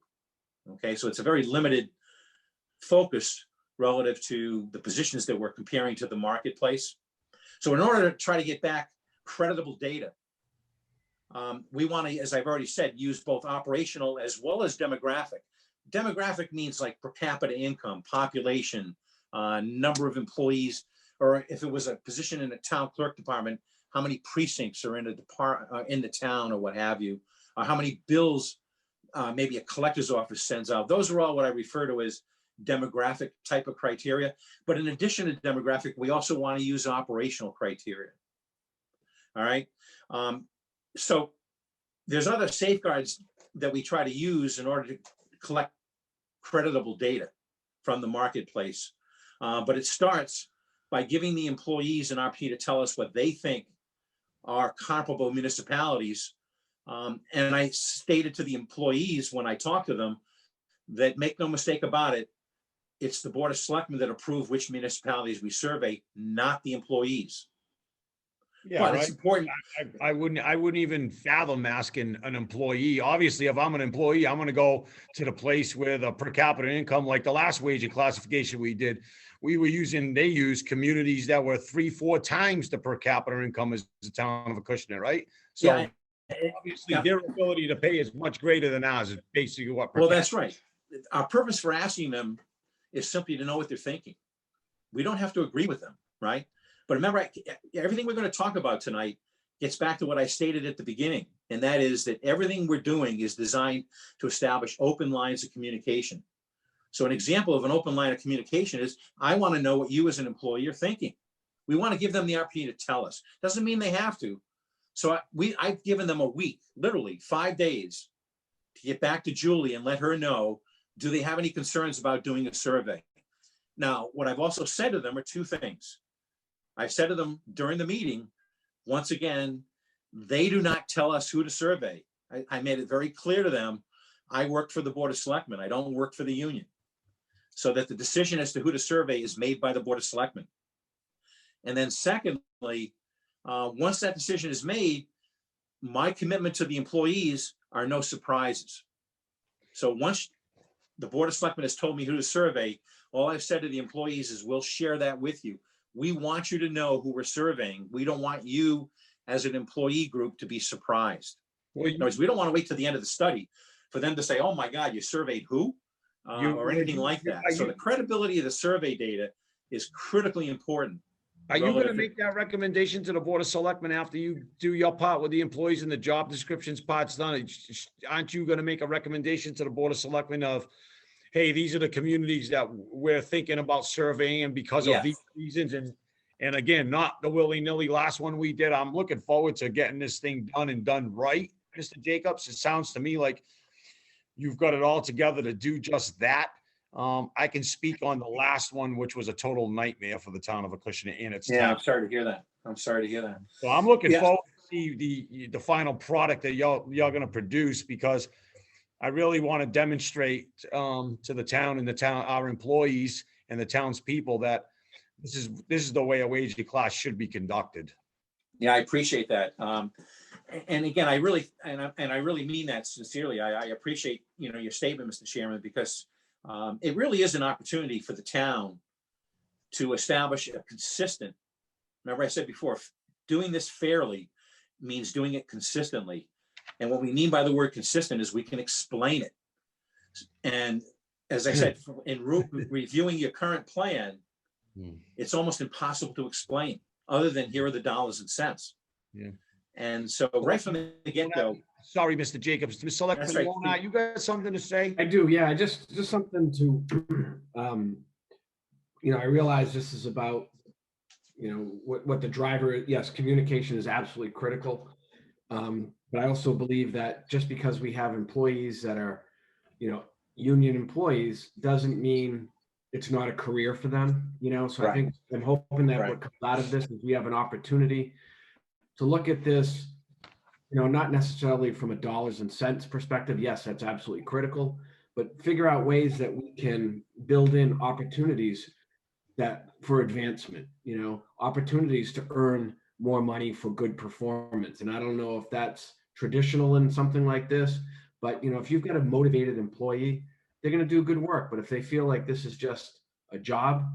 Okay, so it's a very limited focus relative to the positions that we're comparing to the marketplace. So in order to try to get back creditable data, we want to, as I've already said, use both operational as well as demographic. Demographic means like per capita income, population, number of employees, or if it was a position in a town clerk department, how many precincts are in a department in the town or what have you, or how many bills maybe a collector's office sends out. Those are all what I refer to as demographic type of criteria. But in addition to demographic, we also want to use operational criteria. All right. So there's other safeguards that we try to use in order to collect creditable data from the marketplace. But it starts by giving the employees an opportunity to tell us what they think are comparable municipalities. And I stated to the employees when I talked to them that, make no mistake about it, it's the Board of Selectmen that approve which municipalities we survey, not the employees. Yeah, But right. it's important. I wouldn't even fathom asking an employee. Obviously, if I'm an employee, I'm going to go to the place with a per capita income, like the last wage and classification we did. They used communities that were 3-4 times the per capita income as the town of Acushnet, right? So Yeah, obviously their ability to pay is much greater than ours, is basically what. well, that's right. Our purpose for asking them is simply to know what they're thinking. We don't have to agree with them, right? But remember, everything we're going to talk about tonight gets back to what I stated at the beginning, and that is that everything we're doing is designed to establish open lines of communication. So an example of an open line of communication is, I want to know what you as an employee are thinking. We want to give them the opportunity to tell us. Doesn't mean they have to. So I've given them a week, literally 5 days, to get back to Julie and let her know, do they have any concerns about doing a survey? Now, what I've also said to them are two things. I've said to them during the meeting, once again, they do not tell us who to survey. I made it very clear to them, I work for the Board of Selectmen. I don't work for the union. So that the decision as to who to survey is made by the Board of Selectmen. And then secondly, once that decision is made, my commitment to the employees are no surprises. So once the Board of Selectmen has told me who to survey, all I've said to the employees is, we'll share that with you. We want you to know who we're surveying. We don't want you as an employee group to be surprised. Well, In other words, we don't want to wait to the end of the study for them to say, oh my God, you surveyed who? Or anything like that. So the credibility of the survey data is critically important. Are you gonna Relative- make that recommendation to the Board of Selectmen after you do your part with the employees and the job descriptions part's done? Aren't you gonna make a recommendation to the Board of Selectmen of, hey, these are the communities that we're thinking about surveying and because of Yes. these reasons? And again, not the willy-nilly last one we did. I'm looking forward to getting this thing done and done right, Mr. Jacobs. It sounds to me like you've got it all together to do just that. I can speak on the last one, which was a total nightmare for the town of Acushnet and its Yeah, town. I'm sorry to hear that. I'm sorry to hear that. So I'm looking Yeah. forward to see the final product that y'all gonna produce, because I really want to demonstrate to the town and our employees and the townspeople that this is the way a wage class should be conducted. Yeah, I appreciate that. And again, I really mean that sincerely. I appreciate, your statement, Mr. Chairman, because it really is an opportunity for the town to establish a consistent, remember I said before, doing this fairly means doing it consistently. And what we mean by the word consistent is we can explain it. And as I said, in reviewing your current plan, it's almost impossible to explain other than here are the dollars and cents. Yeah. And so right from the get-go. Sorry, Mr. Jacobs. Mr. Selectman, That's right. Warnock, you got something to say? I do, yeah, just something to, I realize this is about, what the driver, yes, communication is absolutely critical. But I also believe that just because we have employees that are, union employees doesn't mean it's not a career for them, so I Right. think I'm hoping that Right. what comes out of this is we have an opportunity to look at this, not necessarily from a dollars and cents perspective. Yes, that's absolutely critical, but figure out ways that we can build in opportunities that for advancement, opportunities to earn more money for good performance. And I don't know if that's traditional in something like this, but if you've got a motivated employee, they're going to do good work. But if they feel like this is just a job,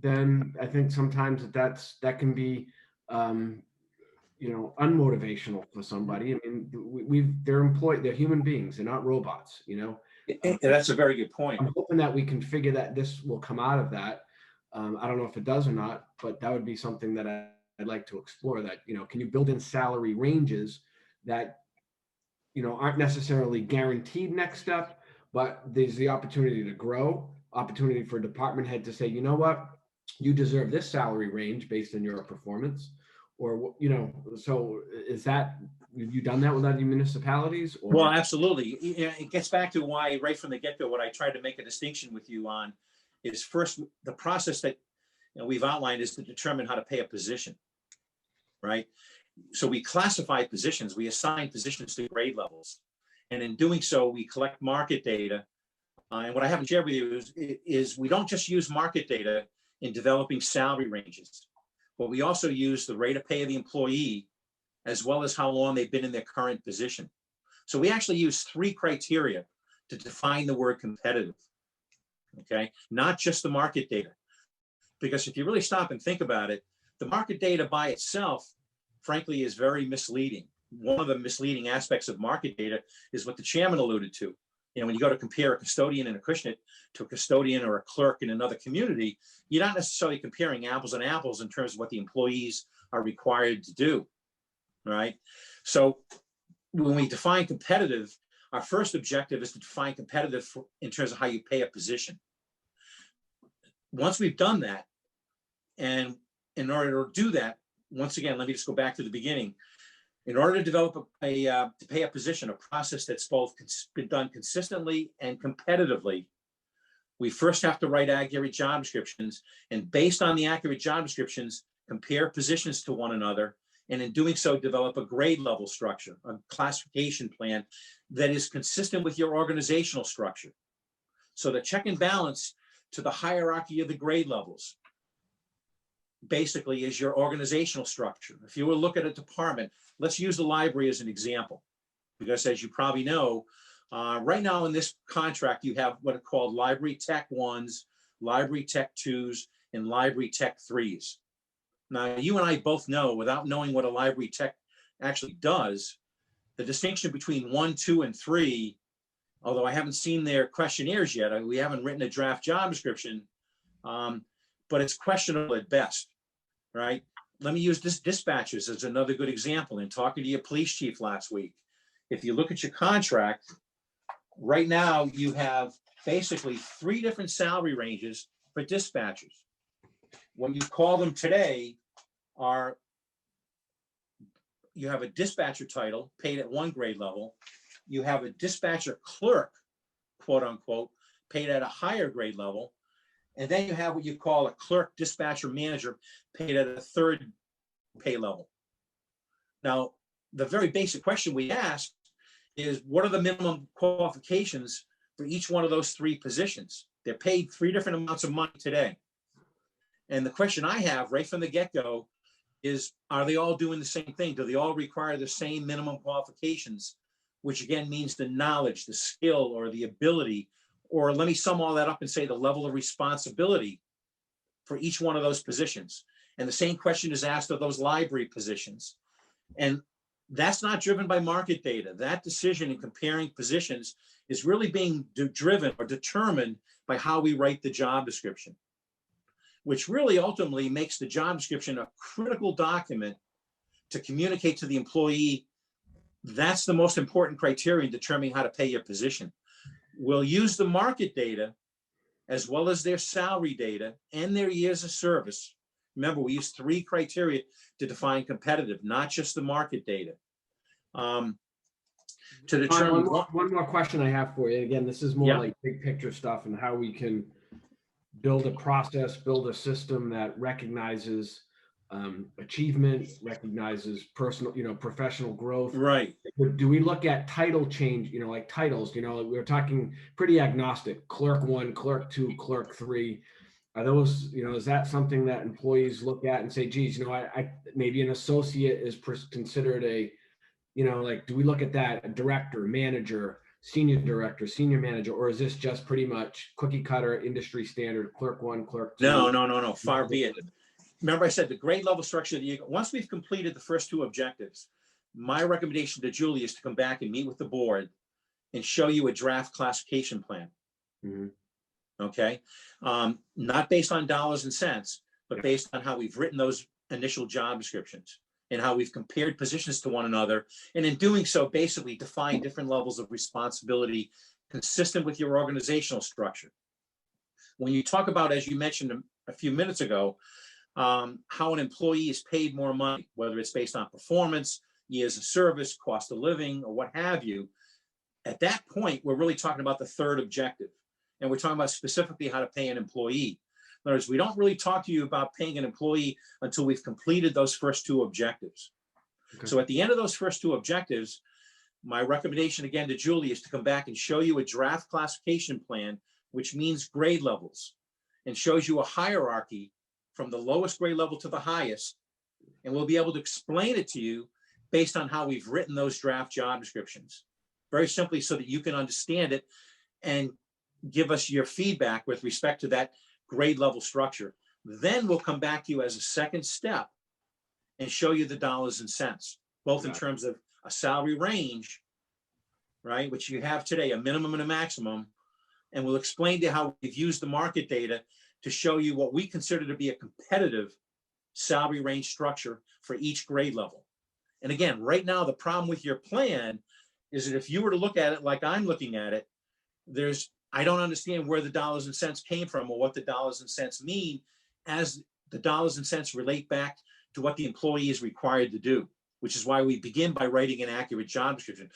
then I think sometimes that can be unmotivational for somebody. I mean, they're human beings, they're not robots, That's a very good point. I'm hoping that we can figure that this will come out of that. I don't know if it does or not, but that would be something that I'd like to explore. That, can you build in salary ranges that, aren't necessarily guaranteed next step, but there's the opportunity to grow, opportunity for a department head to say, you know what, you deserve this salary range based on your performance, or, so is that, have you done that with other municipalities? Or? Well, absolutely. It gets back to why right from the get-go, what I tried to make a distinction with you on is first, the process that we've outlined is to determine how to pay a position, right? So we classify positions, we assign positions to grade levels. And in doing so, we collect market data. And what I haven't shared with you is we don't just use market data in developing salary ranges, but we also use the rate of pay of the employee as well as how long they've been in their current position. So we actually use 3 criteria to define the word competitive, okay? Not just the market data. Because if you really stop and think about it, the market data by itself, frankly, is very misleading. One of the misleading aspects of market data is what the chairman alluded to. When you go to compare a custodian in Acushnet to a custodian or a clerk in another community, you're not necessarily comparing apples and apples in terms of what the employees are required to do, right? So when we define competitive, our first objective is to define competitive in terms of how you pay a position. Once we've done that, and in order to do that, once again, let me just go back to the beginning. In order to develop to pay a position, a process that's both been done consistently and competitively, we first have to write accurate job descriptions, and based on the accurate job descriptions, compare positions to one another, and in doing so, develop a grade level structure, a classification plan that is consistent with your organizational structure. So the check and balance to the hierarchy of the grade levels basically is your organizational structure. If you were to look at a department, let's use the library as an example, because as you probably know, right now in this contract, you have what are called library tech 1s, library tech 2s, and library tech 3s. Now, you and I both know, without knowing what a library tech actually does, the distinction between 1, 2, and 3, although I haven't seen their questionnaires yet, we haven't written a draft job description, but it's questionable at best. right? Let me use this dispatchers as another good example. In talking to your police chief last week, if you look at your contract, right now you have basically 3 different salary ranges for dispatchers. When you call them today, you have a dispatcher title paid at 1 grade level. You have a dispatcher clerk, quote unquote, paid at a higher grade level. And then you have what you call a clerk dispatcher manager paid at a 3rd pay level. Now, the very basic question we ask is, what are the minimum qualifications for each one of those 3 positions? They're paid 3 different amounts of money today. And the question I have right from the get-go is, are they all doing the same thing? Do they all require the same minimum qualifications, which again means the knowledge, the skill, or the ability, or let me sum all that up and say the level of responsibility for each one of those positions. And the same question is asked of those library positions. And that's not driven by market data. That decision in comparing positions is really being driven or determined by how we write the job description, which really ultimately makes the job description a critical document to communicate to the employee. That's the most important criteria in determining how to pay your position. We'll use the market data as well as their salary data and their years of service. Remember, we use 3 criteria to define competitive, not just the market data. To determine one more question I have for you. Again, this is more Yeah. like big picture stuff and how we can build a process, build a system that recognizes achievement, recognizes personal, professional growth. right. Do we look at title change, like titles, we're talking pretty agnostic, clerk 1, clerk 2, clerk 3. Are those, is that something that employees look at and say, geez, I maybe an associate is considered a, like, do we look at that, a director, manager, senior director, senior manager, or is this just pretty much cookie cutter industry standard, clerk 1, clerk 2? No, far be it. Remember I said the grade level structure, once we've completed the first 2 objectives, my recommendation to Julie is to come back and meet with the board and show you a draft classification plan. Mm-hmm. Okay. Not based on dollars and cents, but based on how we've written those initial job descriptions and how we've compared positions to one another. And in doing so, basically define different levels of responsibility consistent with your organizational structure. When you talk about, as you mentioned a few minutes ago, how an employee is paid more money, whether it's based on performance, years of service, cost of living, or what have you, at that point, we're really talking about the 3rd objective. And we're talking about specifically how to pay an employee. In other words, we don't really talk to you about paying an employee until we've completed those first 2 objectives. Okay. So at the end of those first 2 objectives, my recommendation again to Julie is to come back and show you a draft classification plan, which means grade levels, and shows you a hierarchy from the lowest grade level to the highest. And we'll be able to explain it to you based on how we've written those draft job descriptions, very simply so that you can understand it and give us your feedback with respect to that grade level structure. Then we'll come back to you as a second step and show you the dollars and cents, both in terms of a salary range, right, which you have today, a minimum and a maximum. And we'll explain to you how we've used the market data to show you what we consider to be a competitive salary range structure for each grade level. And again, right now, the problem with your plan is that if you were to look at it like I'm looking at it, I don't understand where the dollars and cents came from or what the dollars and cents mean as the dollars and cents relate back to what the employee is required to do, which is why we begin by writing an accurate job description.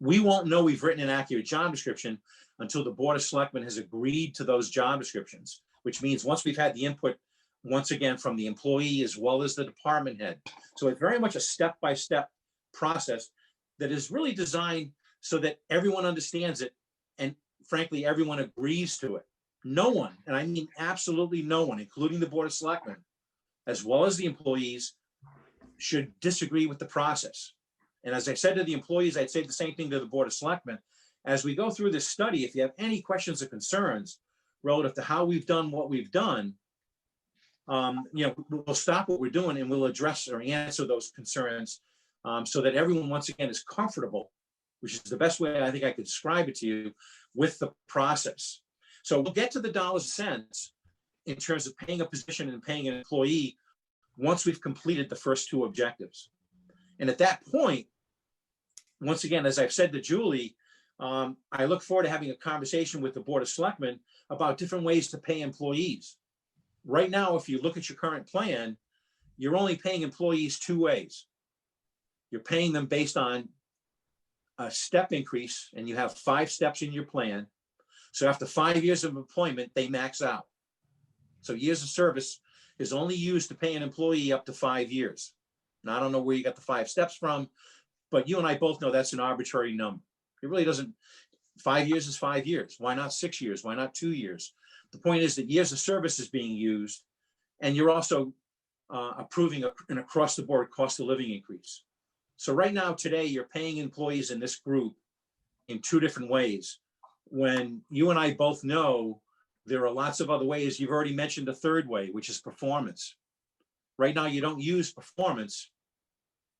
We won't know we've written an accurate job description until the Board of Selectmen has agreed to those job descriptions, which means once we've had the input, once again, from the employee as well as the department head. So it's very much a step-by-step process that is really designed so that everyone understands it and frankly, everyone agrees to it. No one, and I mean absolutely no one, including the Board of Selectmen, as well as the employees, should disagree with the process. And as I said to the employees, I'd say the same thing to the Board of Selectmen. As we go through this study, if you have any questions or concerns relative to how we've done what we've done, we'll stop what we're doing and we'll address or answer those concerns so that everyone, once again, is comfortable, which is the best way I think I could describe it to you, with the process. So we'll get to the dollars and cents in terms of paying a position and paying an employee once we've completed the first two objectives. And at that point, once again, as I've said to Julie, I look forward to having a conversation with the Board of Selectmen about different ways to pay employees. Right now, if you look at your current plan, you're only paying employees two ways. You're paying them based on a step increase, and you have 5 steps in your plan. So after 5 years of employment, they max out. So years of service is only used to pay an employee up to 5 years. Now, I don't know where you got the 5 steps from, but you and I both know that's an arbitrary number. It really doesn't. 5 years is 5 years. Why not 6 years? Why not 2 years? The point is that years of service is being used, and you're also approving an across-the-board cost of living increase. So right now, today, you're paying employees in this group in 2 different ways. When you and I both know there are lots of other ways. You've already mentioned a third way, which is performance. Right now, you don't use performance,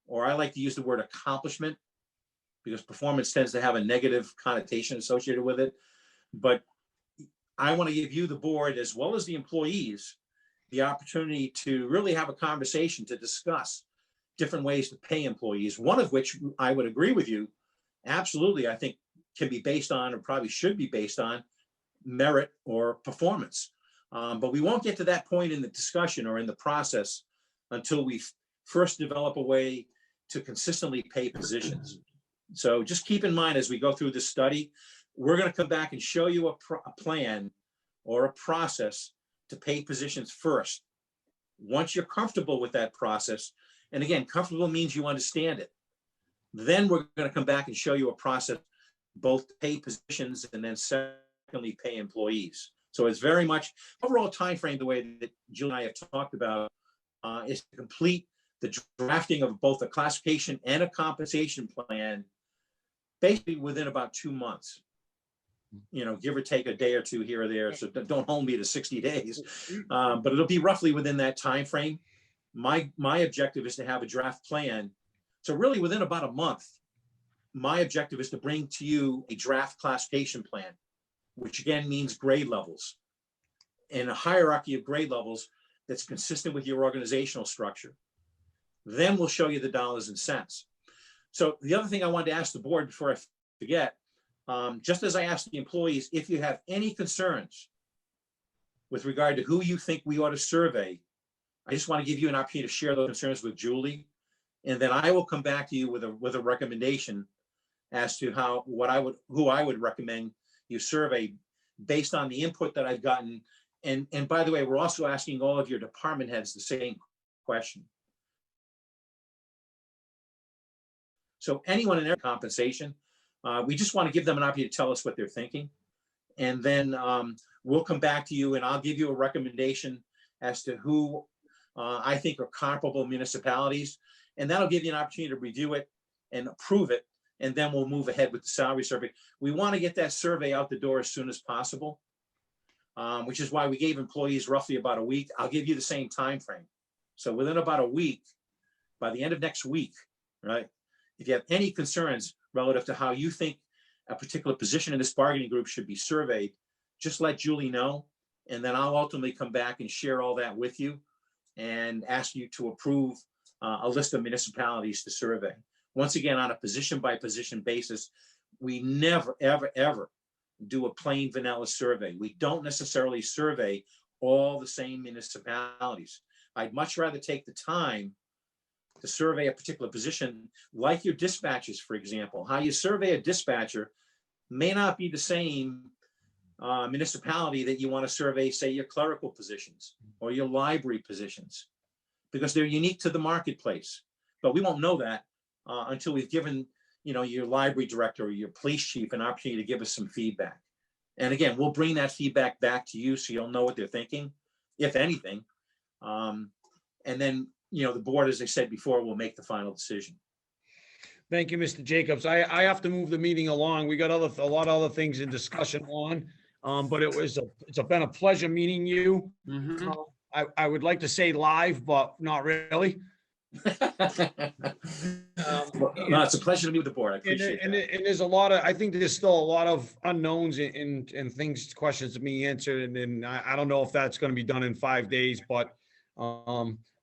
or I like to use the word accomplishment, because performance tends to have a negative connotation associated with it. But I want to give you, the board, as well as the employees, the opportunity to really have a conversation to discuss different ways to pay employees, one of which I would agree with you, absolutely, I think can be based on, or probably should be based on, merit or performance. But we won't get to that point in the discussion or in the process until we first develop a way to consistently pay positions. So just keep in mind, as we go through this study, we're going to come back and show you a plan or a process to pay positions first. Once you're comfortable with that process, and again, comfortable means you understand it, then we're going to come back and show you a process both to pay positions and then secondly pay employees. So it's very much overall time frame, the way that Jill and I have talked about, is to complete the drafting of both a classification and a compensation plan basically within about 2 months, give or take a day or two here or there. So don't hold me to 60 days, but it'll be roughly within that time frame. My objective is to have a draft plan. So really within about a month, my objective is to bring to you a draft classification plan, which again means grade levels and a hierarchy of grade levels that's consistent with your organizational structure. Then we'll show you the dollars and cents. So the other thing I wanted to ask the board before I forget, just as I asked the employees, if you have any concerns with regard to who you think we ought to survey, I just want to give you an opportunity to share those concerns with Julie, and then I will come back to you with a recommendation as to who I would recommend you survey based on the input that I've gotten. And by the way, we're also asking all of your department heads the same question. So anyone in their compensation, we just want to give them an opportunity to tell us what they're thinking. And then we'll come back to you and I'll give you a recommendation as to who I think are comparable municipalities. And that'll give you an opportunity to review it and approve it. And then we'll move ahead with the salary survey. We want to get that survey out the door as soon as possible, which is why we gave employees roughly about a week. I'll give you the same time frame. So within about a week, by the end of next week, right? If you have any concerns relative to how you think a particular position in this bargaining group should be surveyed, just let Julie know. And then I'll ultimately come back and share all that with you and ask you to approve a list of municipalities to survey. Once again, on a position by position basis, we never, ever, ever do a plain vanilla survey. We don't necessarily survey all the same municipalities. I'd much rather take the time to survey a particular position, like your dispatchers, for example. How you survey a dispatcher may not be the same municipality that you want to survey, say, your clerical positions or your library positions, because they're unique to the marketplace. But we won't know that until we've given, your library director or your police chief an opportunity to give us some feedback. And again, we'll bring that feedback back to you so you'll know what they're thinking, if anything. And then, the board, as I said before, will make the final decision. Thank you, Mr. Jacobs. I have to move the meeting along. We got a lot of other things in discussion on, but it's been a pleasure meeting you. Mm-hmm. I would like to say live, but not really. No, it's a pleasure to meet with the board. I appreciate and that. there's I think there's still a lot of unknowns and things, questions to be answered. And I don't know if that's going to be done in 5 days, but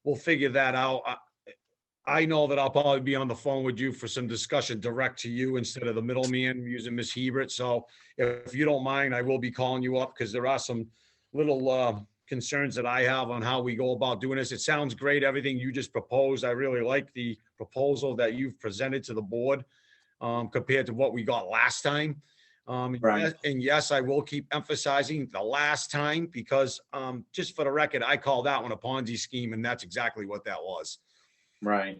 we'll figure that out. I know that I'll probably be on the phone with you for some discussion direct to you instead of the middleman using Ms. Hebert. So if you don't mind, I will be calling you up because there are some little concerns that I have on how we go about doing this. It sounds great, everything you just proposed. I really like the proposal that you've presented to the board compared to what we got last time. Right. And yes, I will keep emphasizing the last time because just for the record, I call that one a Ponzi scheme, and that's exactly what that was. Right.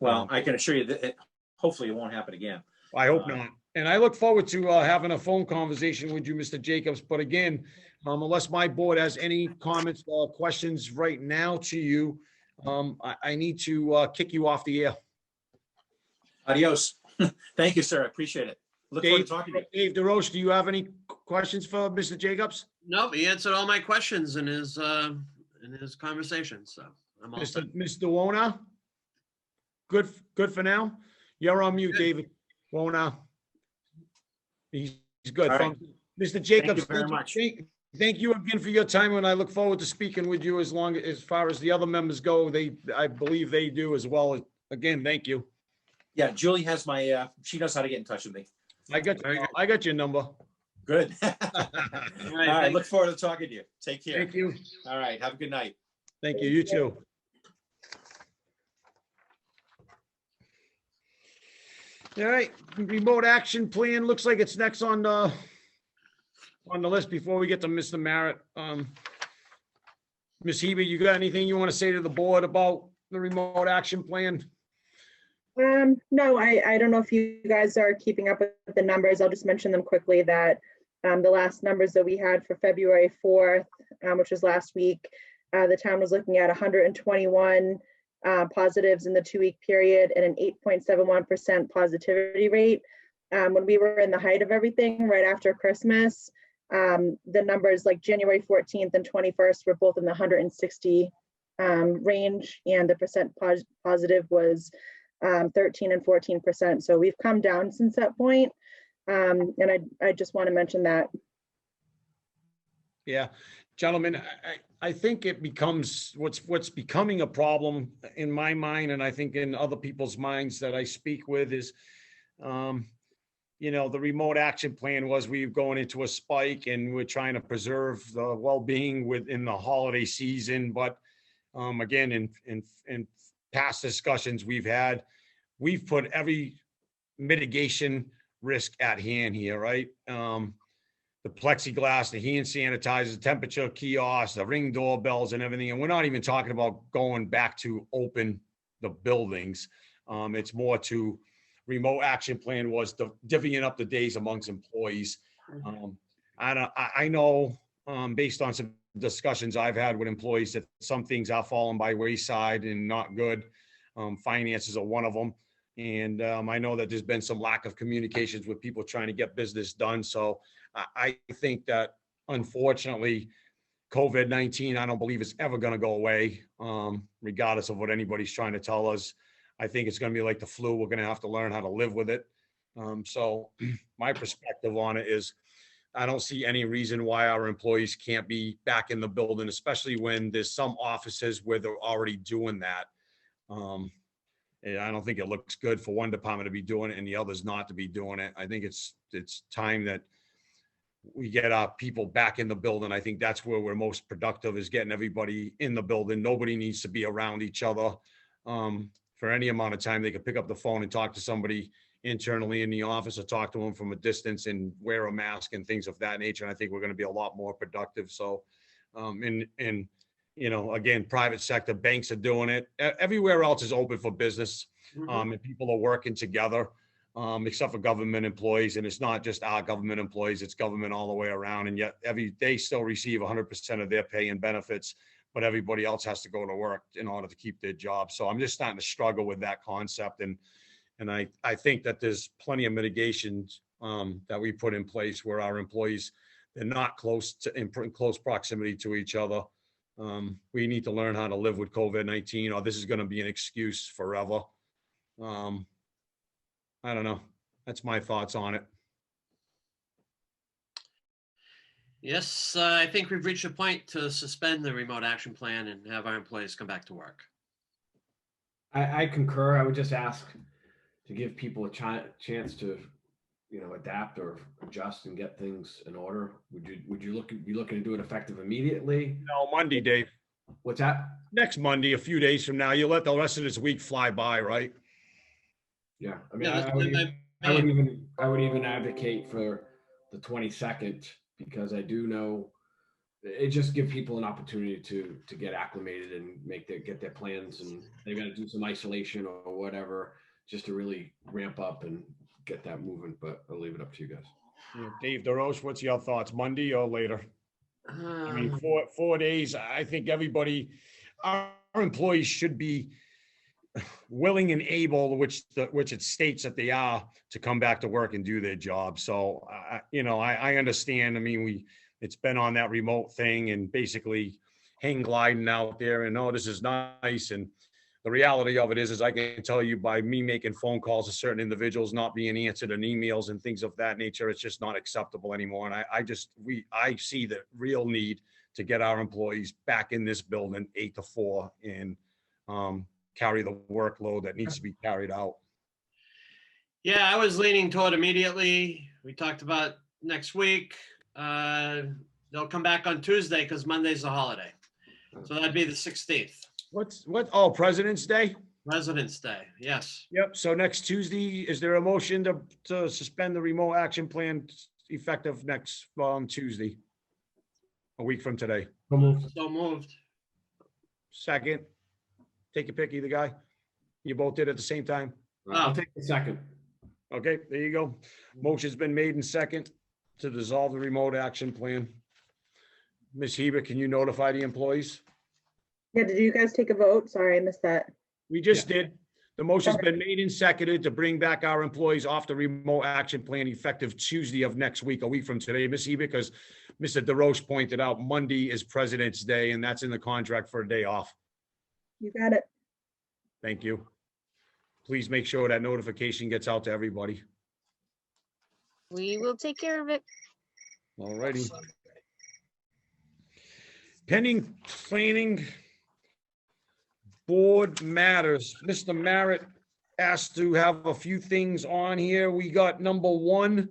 Well, I can assure you that hopefully it won't happen again. I hope not. And I look forward to having a phone conversation with you, Mr. Jacobs. But again, unless my board has any comments or questions right now to you, I need to kick you off the air. Adios. Thank you, sir. I appreciate it. Look forward to talking to you. Dave DeRoche, do you have any questions for Mr. Jacobs? No, he answered all my questions in his conversation, so I'm all set. Mr. Wona? Good for now? You're on mute, Good. David. Wona. He's good. All right. Mr. Jacobs, Thank you very much. Thank you again for your time, and I look forward to speaking with you as far as the other members go. I believe they do as well. Again, thank you. Yeah, Julie has my, she knows how to get in touch with me. I got your number. Good. All right, right, thanks. look forward to talking to you. Take care. Thank you. All right, have a good night. Thank you. You too. All right, remote action plan looks like it's next on the list before we get to Mr. Merritt. Ms. Hebert, you got anything you want to say to the board about the remote action plan? No, I don't know if you guys are keeping up with the numbers. I'll just mention them quickly that the last numbers that we had for February 4th, which was last week, the town was looking at 121 positives in the 2-week period and an 8.71% positivity rate. When we were in the height of everything right after Christmas, the numbers like January 14th and 21st were both in the 160 range, and the percent positive was 13 and 14%. So we've come down since that point. And I just want to mention that. Yeah, gentlemen, I think it becomes what's becoming a problem in my mind, and I think in other people's minds that I speak with is, the remote action plan was we were going into a spike and we're trying to preserve the well-being within the holiday season. But again, in past discussions we've put every mitigation risk at hand here, right? The plexiglass, the hand sanitizers, the temperature kiosks, the Ring doorbells and everything. And we're not even talking about going back to open the buildings. It's more to remote action plan was divvying up the days amongst employees. I know based on some discussions I've had with employees that some things are falling by wayside and not good. Finances are one of them. And I know that there's been some lack of communications with people trying to get business done. So I think that unfortunately, COVID-19, I don't believe it's ever going to go away, regardless of what anybody's trying to tell us. I think it's going to be like the flu. We're going to have to learn how to live with it. So my perspective on it is I don't see any reason why our employees can't be back in the building, especially when there's some offices where they're already doing that. I don't think it looks good for one department to be doing it and the others not to be doing it. I think it's time that we get our people back in the building. I think that's where we're most productive, is getting everybody in the building. Nobody needs to be around each other for any amount of time. They could pick up the phone and talk to somebody internally in the office or talk to them from a distance and wear a mask and things of that nature. And I think we're going to be a lot more productive. So, again, private sector banks are doing it. Everywhere else is open for business, and people are working together, except for government employees. And it's not just our government employees, it's government all the way around. And yet they still receive 100% of their pay and benefits, but everybody else has to go to work in order to keep their job. So I'm just starting to struggle with that concept. And I think that there's plenty of mitigations that we put in place where our employees, they're not in close proximity to each other. We need to learn how to live with COVID-19, or this is going to be an excuse forever. I don't know. That's my thoughts on it. Yes, I think we've reached a point to suspend the remote action plan and have our employees come back to work. I concur. I would just ask to give people a chance to, adapt or adjust and get things in order. Would you be looking to do it effective immediately? No, Monday, Dave. What's that? Next Monday, a few days from now, you let the rest of this week fly by, right? Yeah, I mean, Yeah, I would even advocate for the 22nd, because I do know it just give people an opportunity to get acclimated and get their plans, and they're going to do some isolation or whatever just to really ramp up and get that moving. But I'll leave it up to you guys. Yeah, Dave DeRoche, what's your thoughts? Monday or later? I mean, Um, 4 days, I think everybody, our employees should be willing and able, which it states that they are, to come back to work and do their job. So, I understand. I mean, it's been on that remote thing and basically hang gliding out there and, oh, this is nice. And the reality of it is I can tell you by me making phone calls to certain individuals not being answered and emails and things of that nature, it's just not acceptable anymore. And I see the real need to get our employees back in this building 8 to 4 and carry the workload that needs to be carried out. Yeah, I was leaning toward immediately. We talked about next week. They'll come back on Tuesday because Monday's a holiday. So that'd be the 16th, Oh, President's Day? President's Day. Yes. Yep. So next Tuesday, is there a motion to suspend the remote action plan effective next Tuesday? A week from today. So moved. Second. Take your pick, either guy. You both did at the same time. I'll take the second. Okay, there you go. Motion's been made and second to dissolve the remote action plan. Ms. Heber, can you notify the employees? Yeah, did you guys take a vote? Sorry, I missed that. We just did. The motion's been made and seconded to bring back our employees off the remote action plan effective Tuesday of next week, a week from today, Ms. Heber, because Mr. DeRoche pointed out Monday is President's Day, and that's in the contract for a day off. You got it. Thank you. Please make sure that notification gets out to everybody. We will take care of it. All righty. Pending planning board matters. Mr. Merritt asked to have a few things on here. We got number one.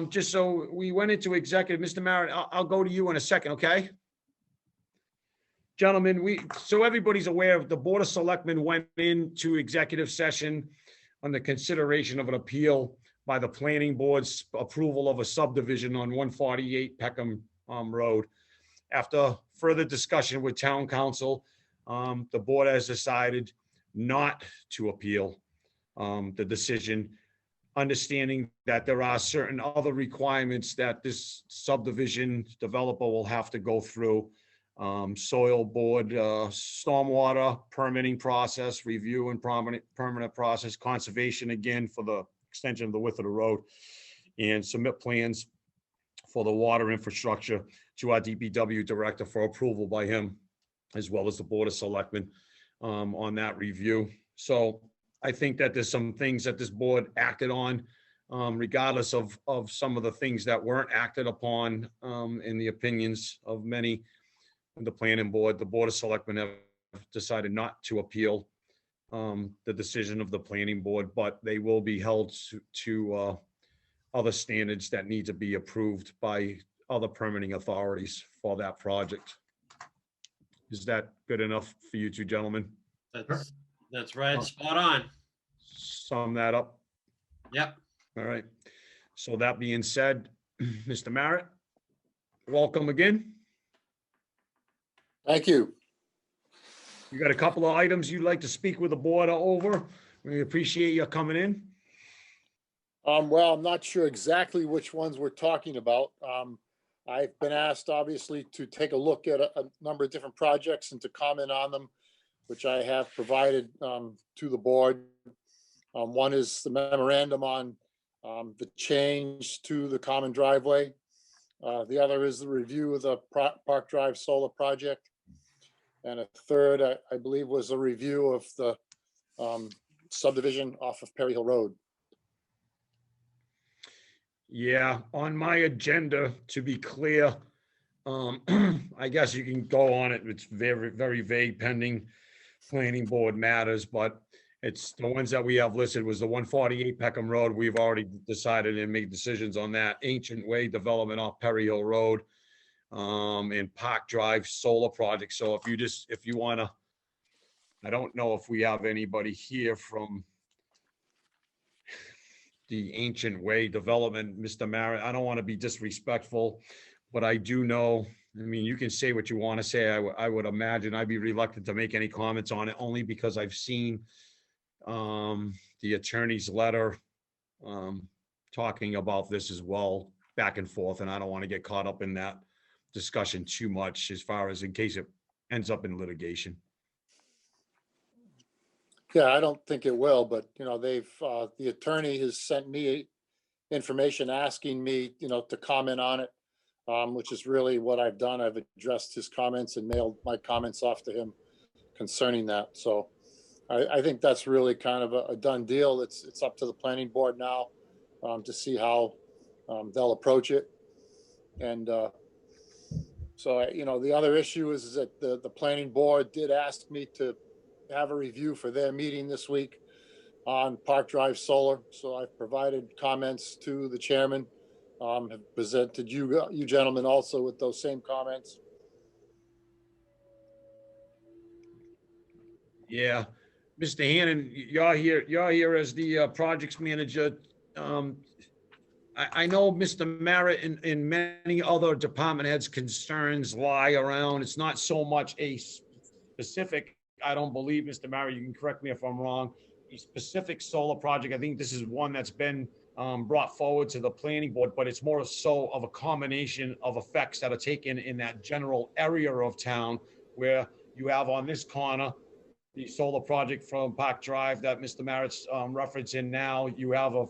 Just so we went into executive, Mr. Merritt, I'll go to you in a second, okay? Gentlemen, so everybody's aware of the Board of Selectmen went into executive session on the consideration of an appeal by the planning board's approval of a subdivision on 148 Peckham Road. After further discussion with town council, the board has decided not to appeal the decision, understanding that there are certain other requirements that this subdivision developer will have to go through. Soil board, stormwater permitting process, review and permanent process, conservation again for the extension of the width of the road, and submit plans for the water infrastructure to our DPW director for approval by him, as well as the Board of Selectmen on that review. So I think that there's some things that this board acted on, regardless of some of the things that weren't acted upon in the opinions of many. The planning board, the Board of Selectmen have decided not to appeal the decision of the planning board, but they will be held to other standards that need to be approved by other permitting authorities for that project. Is that good enough for you two gentlemen? That's right. Spot on. Sum that up. Yep. All right. So that being said, Mr. Merritt, welcome again. Thank you. You got a couple of items you'd like to speak with the board over. We appreciate you coming in. Well, I'm not sure exactly which ones we're talking about. I've been asked, obviously, to take a look at a number of different projects and to comment on them, which I have provided to the board. One is the memorandum on the change to the common driveway. The other is the review of the Park Drive solar project. And a third, I believe, was a review of the subdivision off of Perry Hill Road. Yeah, on my agenda, to be clear, I guess you can go on it. It's very, very vague, pending planning board matters, but it's the ones that we have listed was the 148 Peckham Road. We've already decided and made decisions on that. Ancient Way development off Perry Hill Road, and Park Drive solar project. So if you wanna, I don't know if we have anybody here from the Ancient Way development, Mr. Merritt. I don't want to be disrespectful, but I do know, I mean, you can say what you want to say. I would imagine I'd be reluctant to make any comments on it only because I've seen the attorney's letter talking about this as well, back and forth, and I don't want to get caught up in that discussion too much as far as in case it ends up in litigation. Yeah, I don't think it will, but the attorney has sent me information asking me, to comment on it, which is really what I've done. I've addressed his comments and mailed my comments off to him concerning that. So I think that's really kind of a done deal. It's up to the planning board now to see how they'll approach it. And so, the other issue is that the planning board did ask me to have a review for their meeting this week on Park Drive Solar. So I've provided comments to the chairman, have presented you gentlemen also with those same comments. Yeah, Mr. Hannon, you're here as the projects manager. I know Mr. Merritt and many other department heads' concerns lie around. It's not so much a specific, I don't believe, Mr. Merritt, you can correct me if I'm wrong, a specific solar project. I think this is one that's been brought forward to the planning board, but it's more so of a combination of effects that are taken in that general area of town where you have on this corner the solar project from Park Drive that Mr. Merritt's referencing now. You have a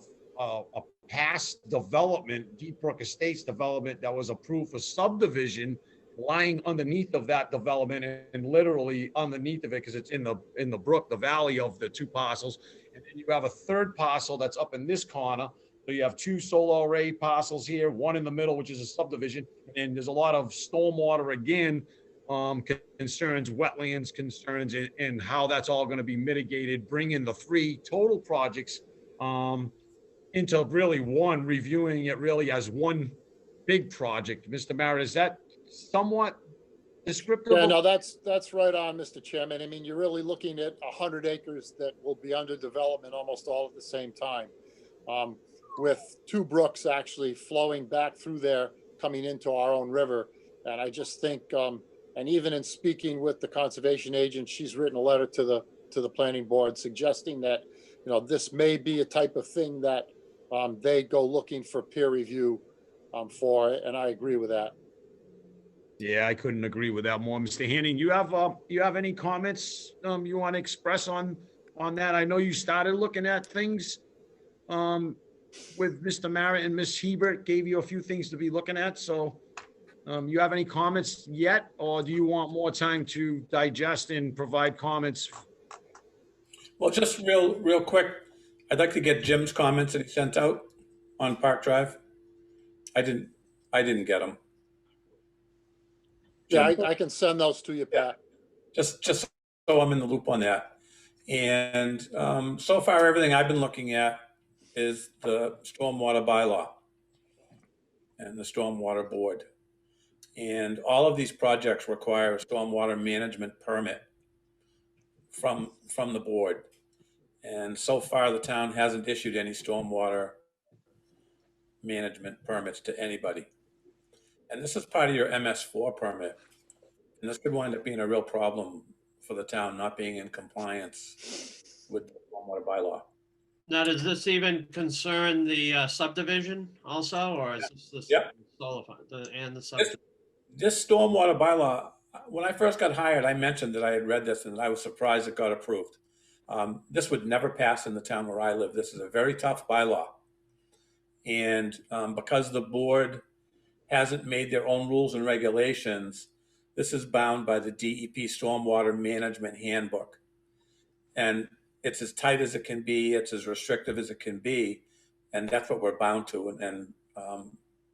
past development, Deep Brook Estates development that was approved for subdivision lying underneath of that development and literally underneath of it because it's in the brook, the valley of the two parcels. And then you have a third parcel that's up in this corner. So you have two solar array parcels here, one in the middle, which is a subdivision. And there's a lot of stormwater again, concerns, wetlands concerns, and how that's all going to be mitigated, bringing the three total projects into really one, reviewing it really as one big project. Mr. Merritt, is that somewhat descriptive? Yeah, no, that's right on, Mr. Chairman. I mean, you're really looking at 100 acres that will be under development almost all at the same time, with two brooks actually flowing back through there, coming into our own river. And I just think, and even in speaking with the conservation agent, she's written a letter to the planning board suggesting that, this may be a type of thing that they go looking for peer review for, and I agree with that. Yeah, I couldn't agree with that more. Mr. Hanning, you have any comments you want to express on that? I know you started looking at things with Mr. Merritt and Ms. Hebert gave you a few things to be looking at. So you have any comments yet, or do you want more time to digest and provide comments? Well, just real quick, I'd like to get Jim's comments that he sent out on Park Drive. I didn't get them. Yeah, I can send those to you, Pat. Just so I'm in the loop on that. And so far, everything I've been looking at is the stormwater bylaw and the stormwater board. And all of these projects require a stormwater management permit from the board. And so far, the town hasn't issued any stormwater management permits to anybody. And this is part of your MS4 permit. And this could wind up being a real problem for the town not being in compliance with the stormwater bylaw. Now, does this even concern the subdivision also, or is this the solar fund and the subdivision? This stormwater bylaw, when I first got hired, I mentioned that I had read this and I was surprised it got approved. This would never pass in the town where I live. This is a very tough bylaw. And because the board hasn't made their own rules and regulations, this is bound by the DEP Stormwater Management Handbook. And it's as tight as it can be, it's as restrictive as it can be, and that's what we're bound to, and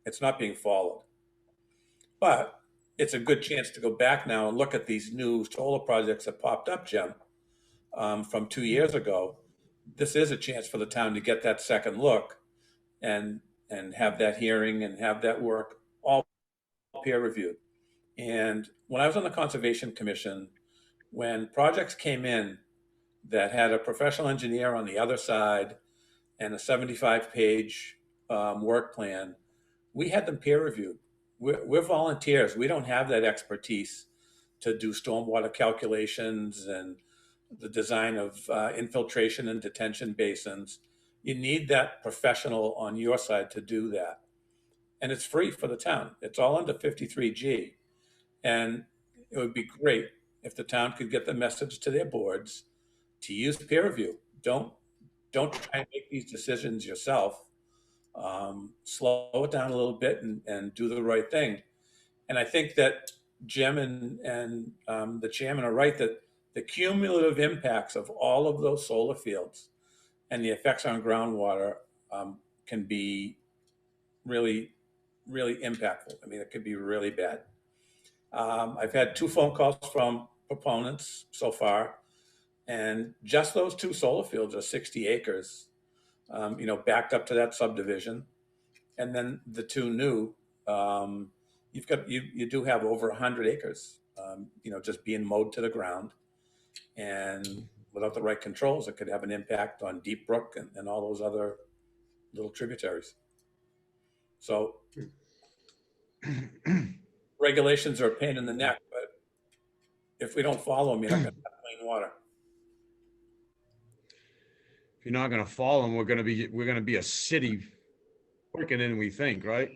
it's not being followed. But it's a good chance to go back now and look at these new solar projects that popped up, Jim, from 2 years ago, this is a chance for the town to get that second look and have that hearing and have that work all peer reviewed. And when I was on the Conservation Commission, when projects came in that had a professional engineer on the other side and a 75-page work plan, we had them peer reviewed. We're volunteers. We don't have that expertise to do stormwater calculations and the design of infiltration and detention basins. You need that professional on your side to do that. And it's free for the town. It's all under 53G. And it would be great if the town could get the message to their boards to use peer review. Don't try and make these decisions yourself. Slow it down a little bit and do the right thing. And I think that Jim and the chairman are right that the cumulative impacts of all of those solar fields and the effects on groundwater can be really, really impactful. I mean, it could be really bad. I've had 2 phone calls from proponents so far, and just those 2 solar fields are 60 acres, backed up to that subdivision. And then the 2 new, you do have over 100 acres, just being mowed to the ground. And without the right controls, it could have an impact on Deep Brook and all those other little tributaries. So regulations are a pain in the neck, but if we don't follow them, you're not going to have clean water. If you're not going to follow them, we're going to be a city quicker than we think, right?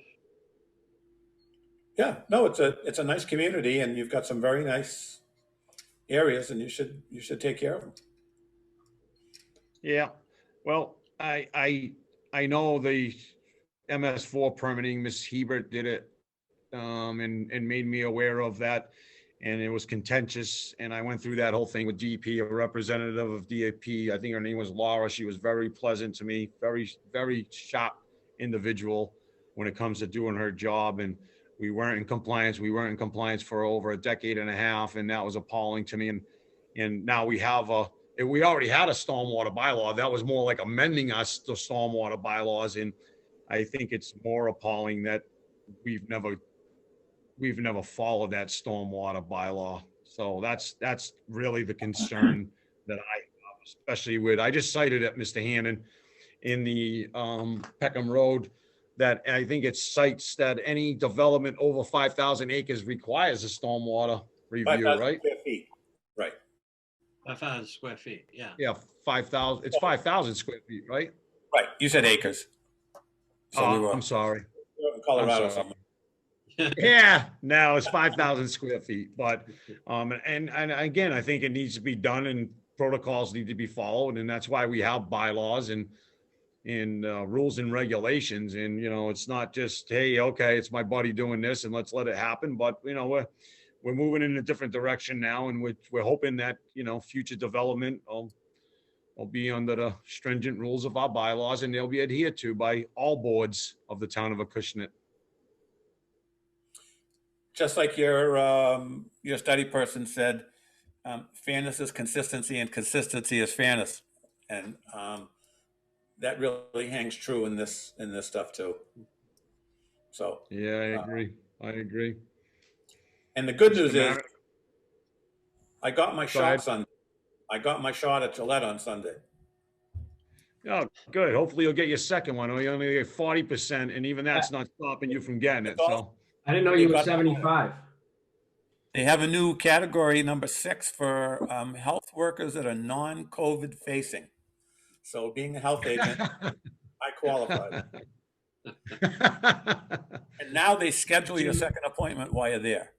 Yeah, no, it's a nice community, and you've got some very nice areas, and you should take care of them. Yeah. Well, I know the MS4 permitting, Ms. Hebert did it, and made me aware of that. And it was contentious. And I went through that whole thing with DEP, a representative of DEP. I think her name was Laura. She was very pleasant to me, very, very sharp individual when it comes to doing her job. And we weren't in compliance. We weren't in compliance for over a decade and a half. And that was appalling to me. And now we have we already had a stormwater bylaw. That was more like amending us to stormwater bylaws. And I think it's more appalling that we've never followed that stormwater bylaw. So that's really the concern that I have, especially with, I just cited it, Mr. Hannon, in the Peckham Road, that I think it cites that any development over 5,000 acres requires a stormwater review, 5,000 right? square feet. Right. 5,000 square feet, yeah. Yeah, 5,000, it's 5,000 square feet, right? Right. You said acres. So we were I'm sorry. in Colorado I'm sorry. somewhere. Yeah, no, it's 5,000 square feet, but, and again, I think it needs to be done and protocols need to be followed. And that's why we have bylaws and rules and regulations. And, it's not just, hey, okay, it's my buddy doing this and let's let it happen. But, we're moving in a different direction now. And we're hoping that, future development will be under the stringent rules of our bylaws and they'll be adhered to by all boards of the town of Acushnet. Just like your study person said, fairness is consistency and consistency is fairness. And that really hangs true in this stuff too. So yeah, I agree. And the good news is, Merritt? I got my shot at Gillette on Sunday. Oh, good. Hopefully you'll get your second one. You only get 40%, and even that's not stopping you from getting it. So I didn't know you were 75. They have a new category, number 6, for health workers that are non-COVID facing. So being a health agent, I qualified. And now they schedule your second appointment while you're there.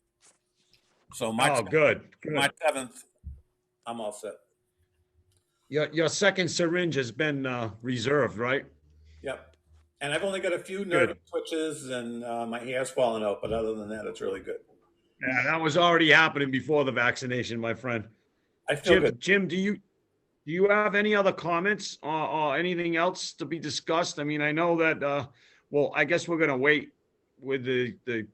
So good. March 7th, I'm all set. Your second syringe has been reserved, right? Yep. And I've only got a few nerve twitches and my hair's falling out, but other than that, it's really good. Yeah, that was already happening before the vaccination, my friend. I feel good. Jim, do you have any other comments or anything else to be discussed? I mean, I know that, well, I guess we're going to wait with the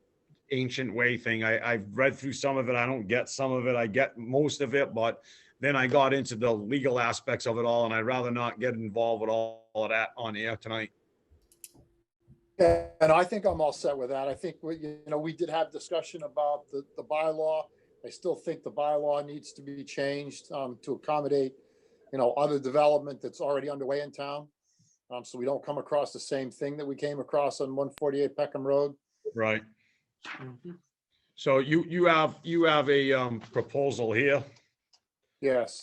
ancient way thing. I've read through some of it. I don't get some of it. I get most of it, but then I got into the legal aspects of it all, and I'd rather not get involved with all of that on air tonight. And I think I'm all set with that. I think we did have discussion about the bylaw. I still think the bylaw needs to be changed to accommodate, other development that's already underway in town. So we don't come across the same thing that we came across on 148 Peckham Road. Right. So you have a proposal here, Yes.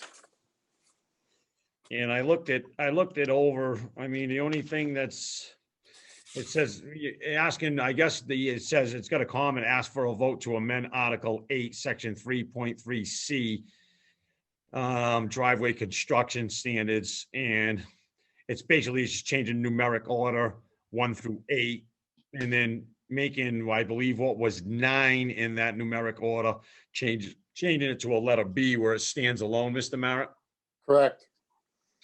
and I looked it over. I mean, the only thing it says asking, I guess it says it's got a comment, ask for a vote to amend Article 8, Section 3.3C, driveway construction standards, and it's basically just changing numeric order 1 through 8, and then making, I believe, what was 9 in that numeric order, changing it to a letter B where it stands alone, Mr. Merritt. Correct.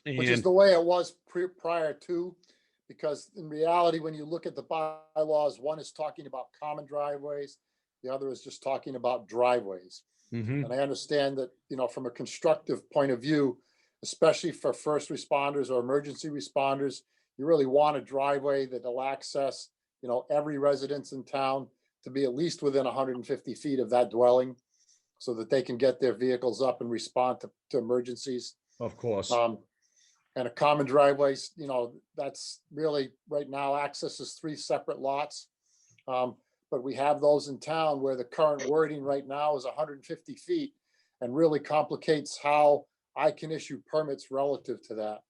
Which is And the way it was prior to, because in reality, when you look at the bylaws, one is talking about common driveways, the other is just talking about driveways. Mhm. And I understand that, from a constructive point of view, especially for first responders or emergency responders, you really want a driveway that will access, every residence in town to be at least within 150 feet of that dwelling so that they can get their vehicles up and respond to emergencies. Of course. And a common driveways, that's really right now accesses 3 separate lots. But we have those in town where the current wording right now is 150 feet and really complicates how I can issue permits relative to that.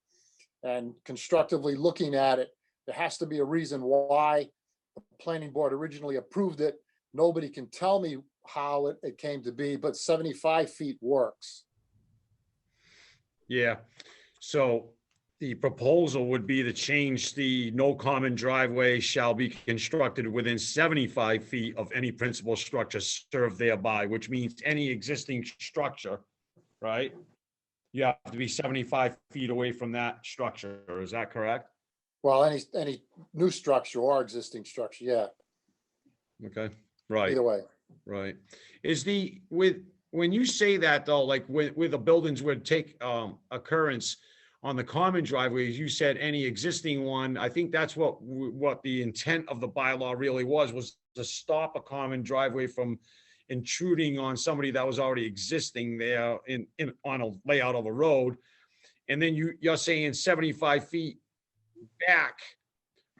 And constructively looking at it, there has to be a reason why the planning board originally approved it. Nobody can tell me how it came to be, but 75 feet works. Yeah. So the proposal would be to change the no common driveway shall be constructed within 75 feet of any principal structure served thereby, which means any existing structure, right? You have to be 75 feet away from that structure. Is that correct? Well, any new structure or existing structure, yeah, Okay, right. either way. Right. When you say that though, like with the buildings would take occurrence on the common driveways, you said any existing one. I think that's what the intent of the bylaw really was to stop a common driveway from intruding on somebody that was already existing there on a layout of a road. And then you're saying 75 feet back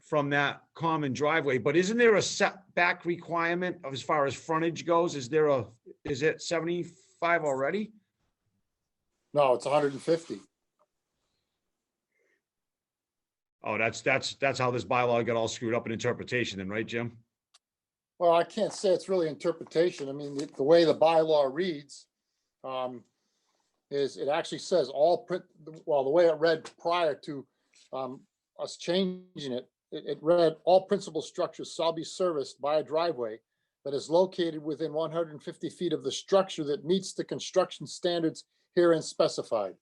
from that common driveway, but isn't there a setback requirement as far as frontage goes? Is it 75 already? No, it's 150. Oh, that's how this bylaw got all screwed up in interpretation then, right, Jim? Well, I can't say it's really interpretation. I mean, the way the bylaw reads is it actually says the way it read prior to us changing it, it read all principal structures shall be serviced by a driveway that is located within 150 feet of the structure that meets the construction standards herein specified.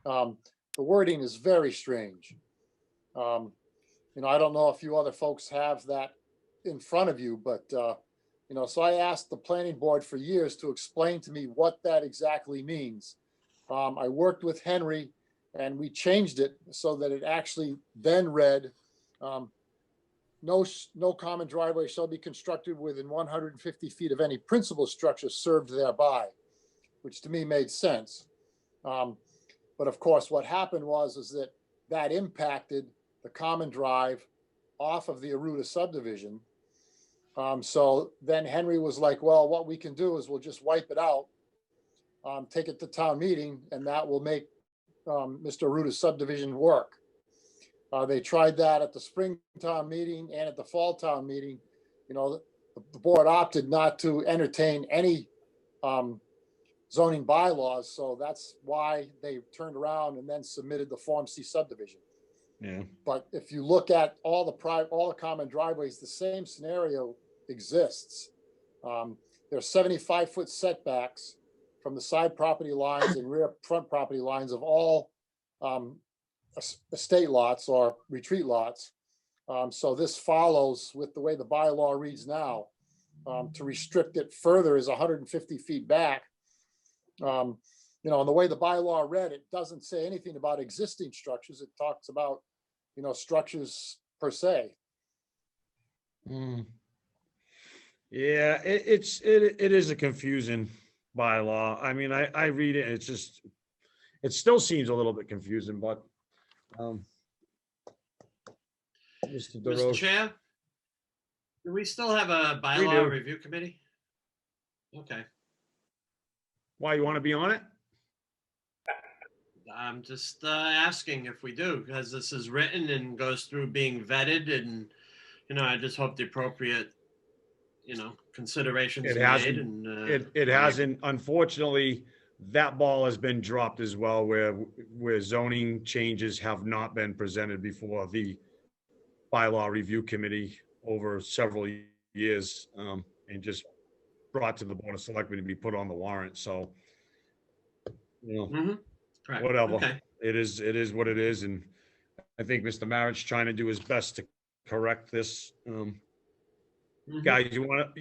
The wording is very strange. I don't know if you other folks have that in front of you, but so I asked the planning board for years to explain to me what that exactly means. I worked with Henry and we changed it so that it actually then read, no common driveway shall be constructed within 150 feet of any principal structure served thereby, which to me made sense. But of course, what happened is that impacted the common drive off of the Aruda subdivision. So then Henry was like, well, what we can do is we'll just wipe it out, take it to town meeting, and that will make Mr. Aruda's subdivision work. They tried that at the spring town meeting and at the fall town meeting. The board opted not to entertain any zoning bylaws. So that's why they turned around and then submitted the Form C subdivision. Yeah. But if you look at all the common driveways, the same scenario exists. There are 75-foot setbacks from the side property lines and rear front property lines of all estate lots or retreat lots. So this follows with the way the bylaw reads now. To restrict it further is 150 feet back. you know, and the way the bylaw read, it doesn't say anything about existing structures. It talks about, you know, structures per se. Hmm. Yeah, it is a confusing bylaw. I mean, I read it, it's just, it still seems a little bit confusing, but, Mr. Mr. DeRoche, Chair, do we still have a do. bylaw review committee? Okay, why, you want to be on it? I'm just asking if we do, because this is written and goes through being vetted, and, you know, I just hope the appropriate, you know, considerations It are made hasn't, and. it hasn't, unfortunately, that ball has been dropped as well, where zoning changes have not been presented before the bylaw review committee over several years, and just brought to the Board of Selectmen to be put on the warrant, so, you know, Mhm. Correct. whatever. Okay. It is what it is, and I think Mr. Marriage trying to do his best to correct this. Mhm. Guys, you want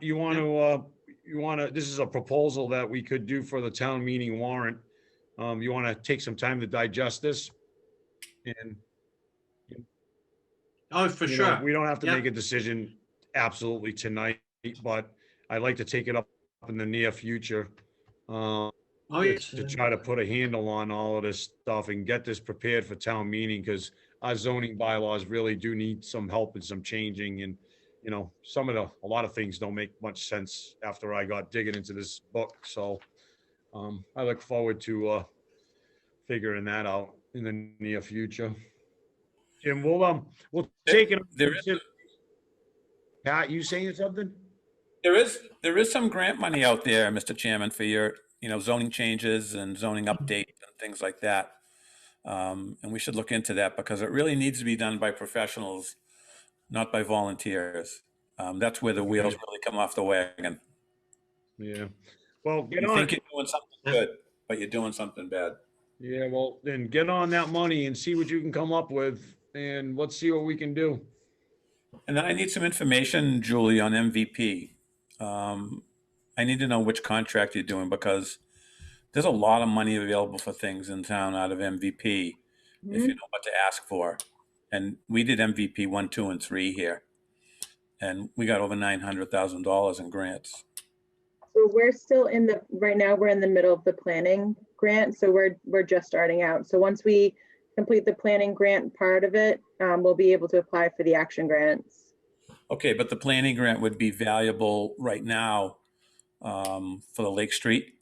to, this is a proposal that we could do for the town meeting warrant. You want to take some time to digest this? And, Oh, for you know, sure. we don't have to Yep. make a decision absolutely tonight, but I'd like to take it up in the near future. Oh, yeah. To try to put a handle on all of this stuff and get this prepared for town meeting, because our zoning bylaws really do need some help and some changing. And, you know, a lot of things don't make much sense after I got digging into this book. So I look forward to figuring that out in the near future. Jim, we'll take it. There is, Pat, you saying something? there is some grant money out there, Mr. Chairman, for your, you know, zoning changes and zoning updates and things like that. And we should look into that because it really needs to be done by professionals, not by volunteers. That's where the wheels really come off the wagon. Yeah. Well, get You on think it. you're doing something good, but you're doing something bad. Yeah, well, then get on that money and see what you can come up with, and let's see what we can do. And then I need some information, Julie, on MVP. I need to know which contract you're doing because there's a lot of money available for things in town out of MVP if you know what to ask for. And we did MVP 1, 2, and 3 here, and we got over $900,000 in grants. So we're still right now we're in the middle of the planning grant. So we're just starting out. So once we complete the planning grant part of it, we'll be able to apply for the action grants. Okay, but the planning grant would be valuable right now for the Lake Street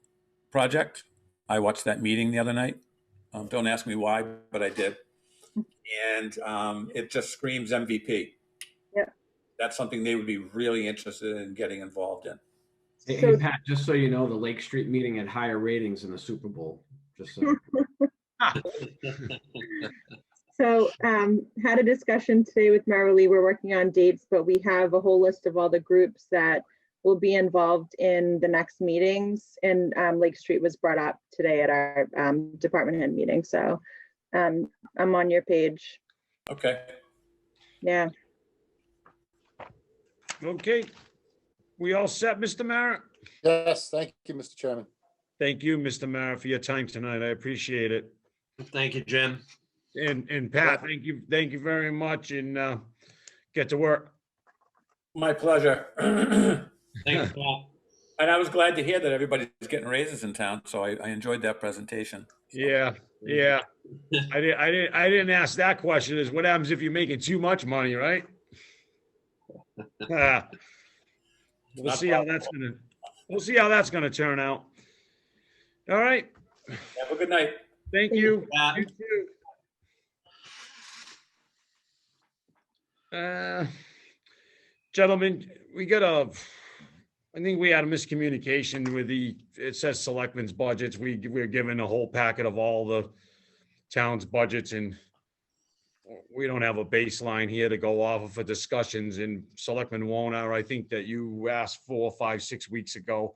project. I watched that meeting the other night. Don't ask me why, but I did. And it just screams MVP. Yeah. That's something they would be really interested in getting involved in. Hey, So- Pat, just so you know, the Lake Street meeting had higher ratings than the Super Bowl. Just so. So had a discussion today with Marilee. We're working on dates, but we have a whole list of all the groups that will be involved in the next meetings. And Lake Street was brought up today at our department head meeting. So I'm on your page. Okay. Yeah. Okay. We all set, Mr. Merritt? Yes, thank you, Mr. Chairman. Thank you, Mr. Merritt, for your time tonight. I appreciate it. Thank you, Jim. And Pat, thank you very much, and get to work. My pleasure. Thanks, Pat. And I was glad to hear that everybody's getting raises in town, so I enjoyed that presentation. Yeah. I didn't ask that question. Is what happens if you're making too much money, right? We'll see how that's gonna turn out. All right. Have a good night. Thank you. Pat. You too. Gentlemen, I think we had a miscommunication with it says selectmen's budgets. We're given a whole packet of all the town's budgets, and we don't have a baseline here to go off of for discussions, and Selectman Warner, I think that you asked 4, 5, 6 weeks ago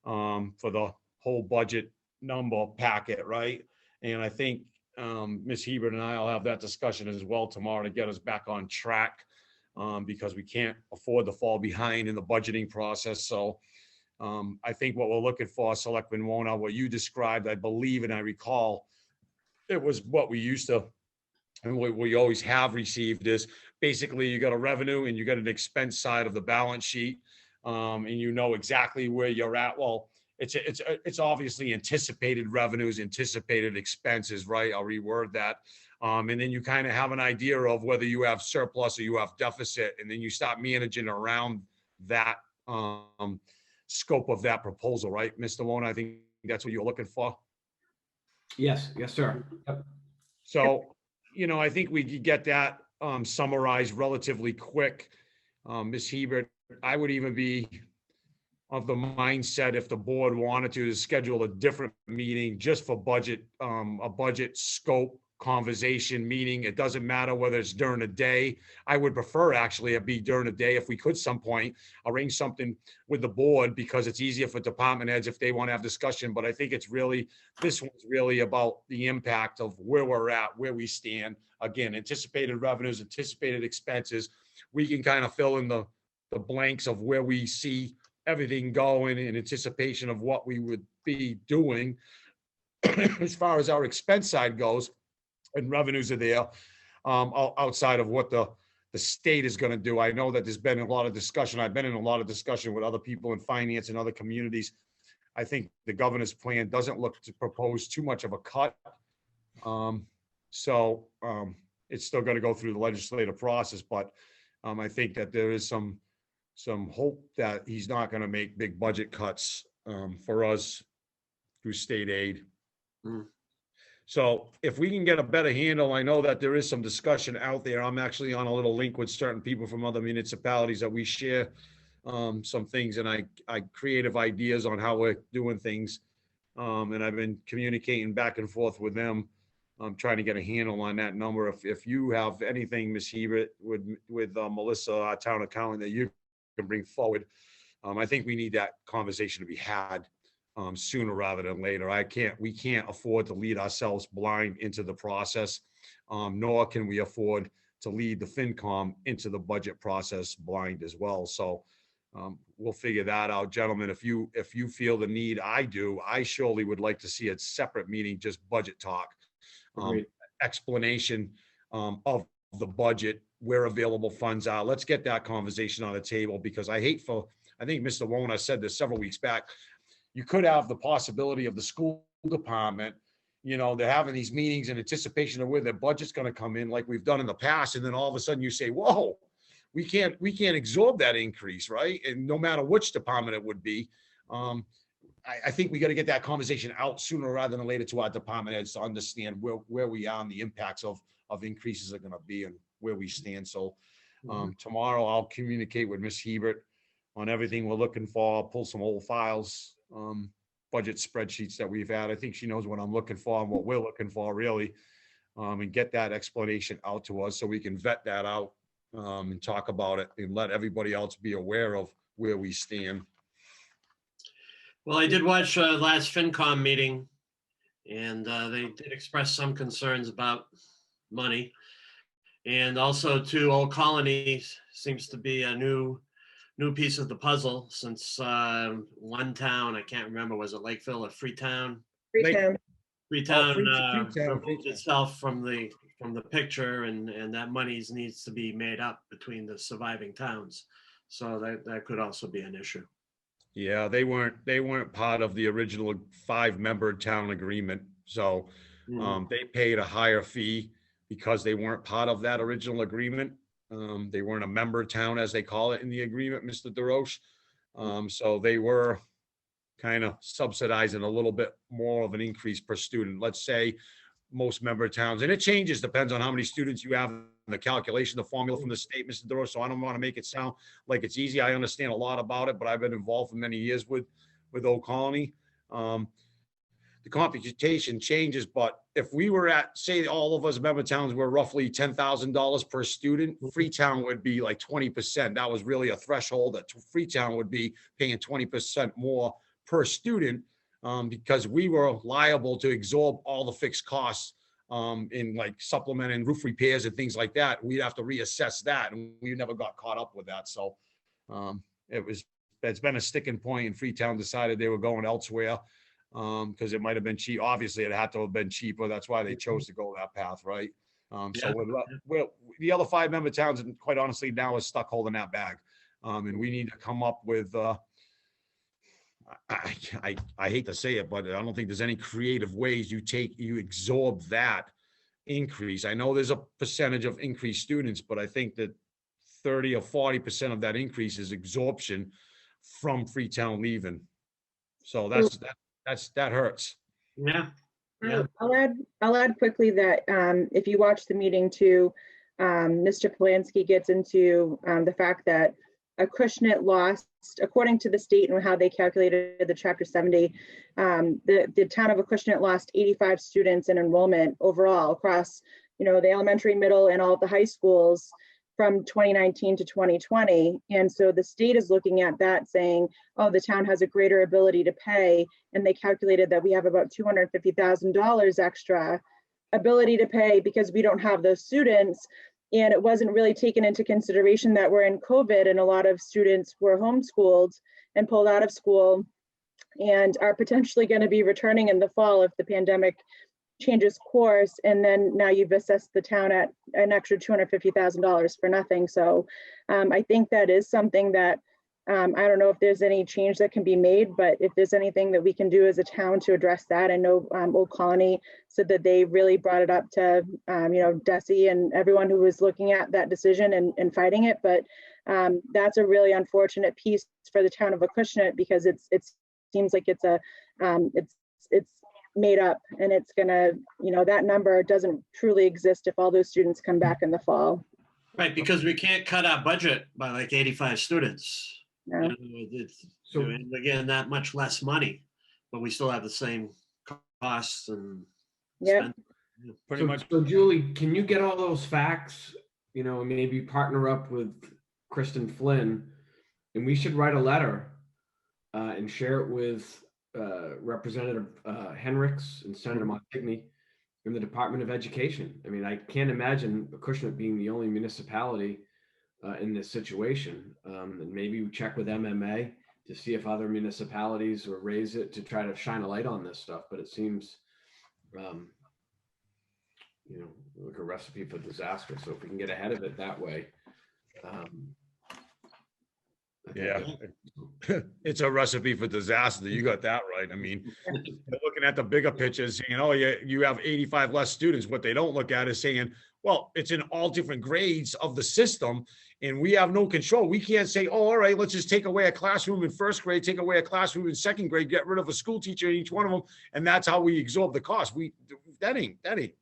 for the whole budget number packet, right? And I think Ms. Hebert and I will have that discussion as well tomorrow to get us back on track, because we can't afford to fall behind in the budgeting process. So I think what we're looking for, Selectman Warner, what you described, I believe, and I recall, it was what we used to, and what we always have received is basically you got a revenue and you got an expense side of the balance sheet. And you know exactly where you're at. Well, it's obviously anticipated revenues, anticipated expenses, right? I'll reword that. And then you kind of have an idea of whether you have surplus or you have deficit, and then you start managing around that scope of that proposal, right, Mr. Warner? I think that's what you're looking for. Yes, yes, sir. Yep. So, I think we could get that summarized relatively quick. Ms. Hebert, I would even be of the mindset, if the board wanted to schedule a different meeting just for budget, a budget scope conversation meeting. It doesn't matter whether it's during the day. I would prefer actually it be during the day if we could some point arrange something with the board, because it's easier for department heads if they want to have discussion. But I think this one's really about the impact of where we're at, where we stand. Again, anticipated revenues, anticipated expenses. We can kind of fill in the blanks of where we see everything going in anticipation of what we would be doing as far as our expense side goes, and revenues are there outside of what the state is going to do. I know that there's been a lot of discussion. I've been in a lot of discussion with other people in finance and other communities. I think the governor's plan doesn't look to propose too much of a cut. So it's still going to go through the legislative process, but I think that there is some hope that he's not going to make big budget cuts for us through state aid. So if we can get a better handle, I know that there is some discussion out there. I'm actually on a little link with certain people from other municipalities that we share some things, and I creative ideas on how we're doing things. And I've been communicating back and forth with them. I'm trying to get a handle on that number. If you have anything, Ms. Hebert, with Melissa, our town accountant, that you can bring forward, I think we need that conversation to be had sooner rather than later. We can't afford to lead ourselves blind into the process, nor can we afford to lead the FinCom into the budget process blind as well. So we'll figure that out, gentlemen. If you feel the need, I surely would like to see a separate meeting, just budget talk, explanation of the budget, where available funds are. Let's get that conversation on the table, because I think Mr. Wona said this several weeks back. You could have the possibility of the school department, they're having these meetings in anticipation of where their budget's going to come in, like we've done in the past. And then all of a sudden you say, whoa, we can't absorb that increase, right? And no matter which department it would be, I think we got to get that conversation out sooner rather than later to our department heads to understand where we are and the impacts of increases are going to be and where we stand. So tomorrow I'll communicate with Ms. Hebert on everything we're looking for. I'll pull some old files, budget spreadsheets that we've had. I think she knows what I'm looking for and what we're looking for, really, and get that explanation out to us so we can vet that out and talk about it and let everybody else be aware of where we stand. Well, I did watch last FinCom meeting, and they did express some concerns about money. And also, too, Old Colony seems to be a new piece of the puzzle, since one town, I can't remember, was it Lakeville or Freetown? Freetown. Freetown Freetown. removed itself from the picture, and that money needs to be made up between the surviving towns. So that could also be an issue. Yeah, they weren't part of the original 5-member town agreement. So they paid a higher fee because they weren't part of that original agreement. They weren't a member town, as they call it in the agreement, Mr. DeRoche. So they were kind of subsidizing a little bit more of an increase per student. Let's say most member towns, and it changes, depends on how many students you have, the calculation, the formula from the state, Mr. DeRoche. So I don't want to make it sound like it's easy. I understand a lot about it, but I've been involved for many years with Old Colony. The computation changes, but if we were at, say, all of us member towns were roughly $10,000 per student, Freetown would be like 20%. That was really a threshold that Freetown would be paying 20% more per student, because we were liable to absorb all the fixed costs in like supplement and roof repairs and things like that. We'd have to reassess that, and we never got caught up with that. So it was that's been a sticking point, and Freetown decided they were going elsewhere. Because it might have been cheap. Obviously, it had to have been cheaper. That's why they chose to go that path, right? So we're the other 5 member towns, and quite honestly, now is stuck holding that bag. And we need to come up with, I hate to say it, but I don't think there's any creative ways you absorb that increase. I know there's a percentage of increased students, but I think that 30 or 40% of that increase is absorption from Freetown leaving. So that hurts. Yeah. I'll add quickly that if you watch the meeting too, Mr. Polanski gets into the fact that Acushnet lost, according to the state and how they calculated the Chapter 70, the town of Acushnet lost 85 students in enrollment overall across, the elementary, middle, and all of the high schools from 2019 to 2020. And so the state is looking at that saying, oh, the town has a greater ability to pay. And they calculated that we have about $250,000 extra ability to pay because we don't have those students. And it wasn't really taken into consideration that we're in COVID and a lot of students were homeschooled and pulled out of school and are potentially going to be returning in the fall if the pandemic changes course. And then now you've assessed the town at an extra $250,000 for nothing. So I think that is something that I don't know if there's any change that can be made, but if there's anything that we can do as a town to address that. I know Old Colony said that they really brought it up to, Desi and everyone who was looking at that decision and fighting it. But that's a really unfortunate piece for the town of Acushnet because it seems like it's made up and it's gonna, that number doesn't truly exist if all those students come back in the fall. Right, because we can't cut our budget by like 85 students. No. So and again, that much less money, but we still have the same costs and yeah, pretty much. So Julie, can you get all those facts? Maybe partner up with Kristen Flynn, and we should write a letter and share it with Representative Henricks and Senator Montigny in the Department of Education. I mean, I can't imagine Acushnet being the only municipality in this situation. And maybe we check with MMA to see if other municipalities will raise it to try to shine a light on this stuff. But it seems, like a recipe for disaster. So if we can get ahead of it that way. Yeah, it's a recipe for disaster. You got that right. I mean, they're looking at the bigger picture saying, oh, yeah, you have 85 less students. What they don't look at is saying, well, it's in all different grades of the system and we have no control. We can't say, oh, all right, let's just take away a classroom in first grade, take away a classroom in second grade, get rid of a school teacher in each one of them. And that's how we absorb the cost. That ain't, that ain't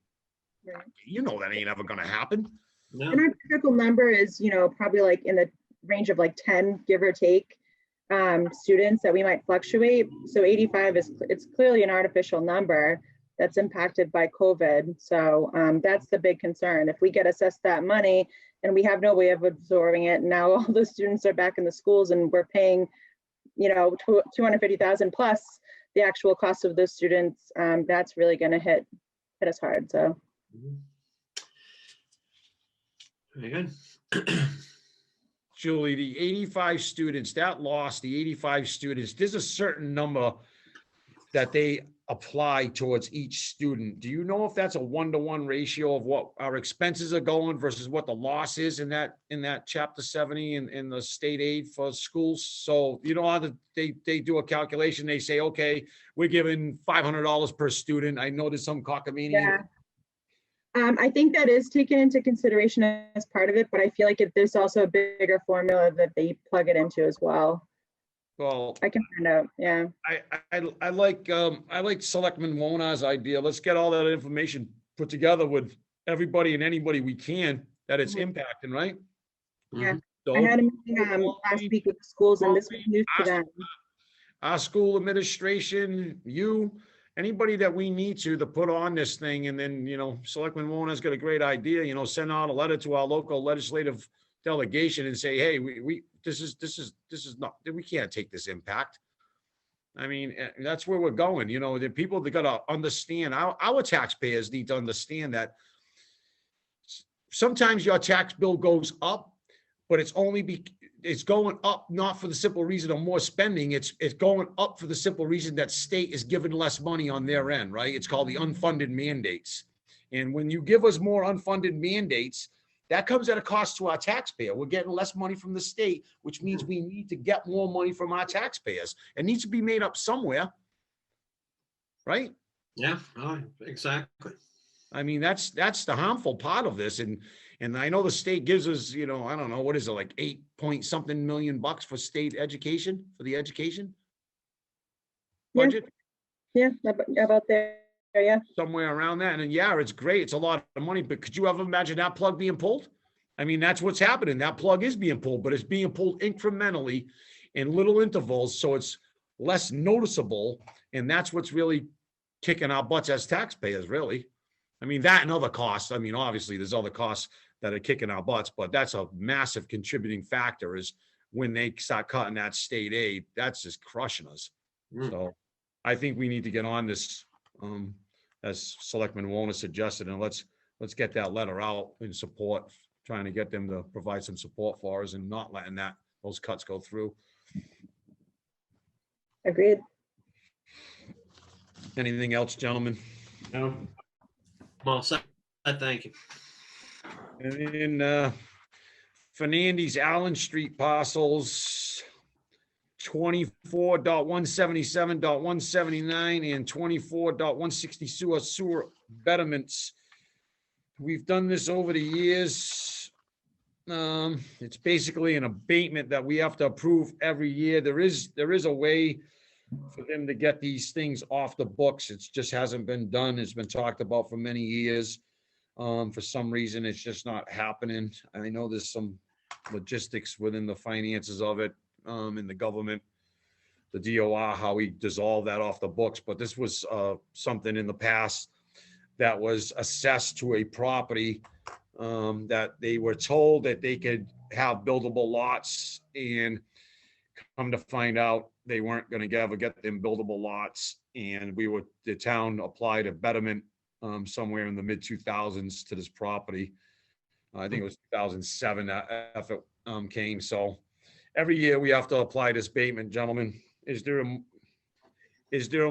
ever going to happen. No. And our typical number is, probably like in the range of like 10, give or take, students that we might fluctuate. So 85 it's clearly an artificial number that's impacted by COVID. So that's the big concern. If we get assessed that money and we have no way of absorbing it, and now all the students are back in the schools and we're paying, $250,000 plus the actual cost of those students, that's really going to hit us hard. So. Very good. Julie, the 85 students, that lost the 85 students, there's a certain number that they apply towards each student. Do you know if that's a 1-to-1 ratio of what our expenses are going versus what the loss is in that Chapter 70 in the state aid for schools? So, how they do a calculation, they say, okay, we're giving $500 per student. I know there's some cockamamie. Yeah. I think that is taken into consideration as part of it, but I feel like there's also a bigger formula that they plug it into as well. Well, I can find out. Yeah. I like Selectman Wona's idea. Let's get all that information put together with everybody and anybody we can that it's impacting, right? Yeah. So, I had a meeting last week with the schools, and this was news to them. Our school administration, anybody that we need to put on this thing, and then, Selectman Wona's got a great idea, send out a letter to our local legislative delegation and say, hey, this is not, we can't take this impact. I mean, that's where we're going. The people that got to understand, our taxpayers need to understand that sometimes your tax bill goes up, but it's only it's going up, not for the simple reason of more spending. It's going up for the simple reason that state is giving less money on their end, right? It's called the unfunded mandates. And when you give us more unfunded mandates, that comes at a cost to our taxpayer. We're getting less money from the state, which means we need to get more money from our taxpayers. It needs to be made up somewhere, right? Yeah, oh, exactly. I mean, that's the harmful part of this. And I know the state gives us, I don't know, what is it, like 8-point-something million bucks for state education, for the education budget? Yeah, about there, yeah. Somewhere around that. And yeah, it's great. It's a lot of money, but could you ever imagine that plug being pulled? I mean, that's what's happening. That plug is being pulled, but it's being pulled incrementally in little intervals. So it's less noticeable. And that's what's really kicking our butts as taxpayers, really. I mean, that and other costs. I mean, obviously there's other costs that are kicking our butts, but that's a massive contributing factor is when they start cutting that state aid, that's just crushing us. So I think we need to get on this, as Selectman Warner suggested, and let's get that letter out in support, trying to get them to provide some support for us and not letting those cuts go through. Agreed. Anything else, gentlemen? No. Well, thank you. And then Fernandes Allen Street parcels 24.177.179 and 24.160 sewer betterments. We've done this over the years. It's basically an abatement that we have to approve every year. There is a way for them to get these things off the books. It just hasn't been done. It's been talked about for many years. For some reason, it's just not happening. I know there's some logistics within the finances of it, in the government, the DOR, how we dissolve that off the books. But this was something in the past that was assessed to a property that they were told that they could have buildable lots, and come to find out they weren't going to ever get them buildable lots. And the town applied a betterment somewhere in the mid 2000s to this property. I think it was 2007 that effort came. So every year we have to apply this abatement, gentlemen. Is there a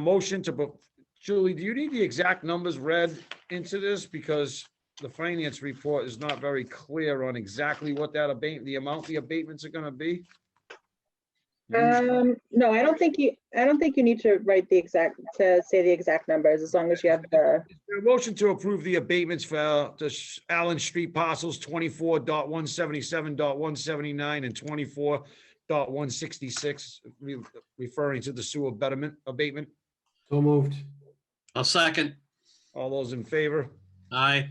motion to, Julie, do you need the exact numbers read into this? Because the finance report is not very clear on exactly what that the amount the abatements are going to be. No, I don't think you need to write say the exact numbers, as long as you have the. Is there a motion to approve the abatements for the Allen Street parcels 24.177.179 and 24.166, referring to the sewer betterment abatement? So moved. I'll second. All those in favor? Aye.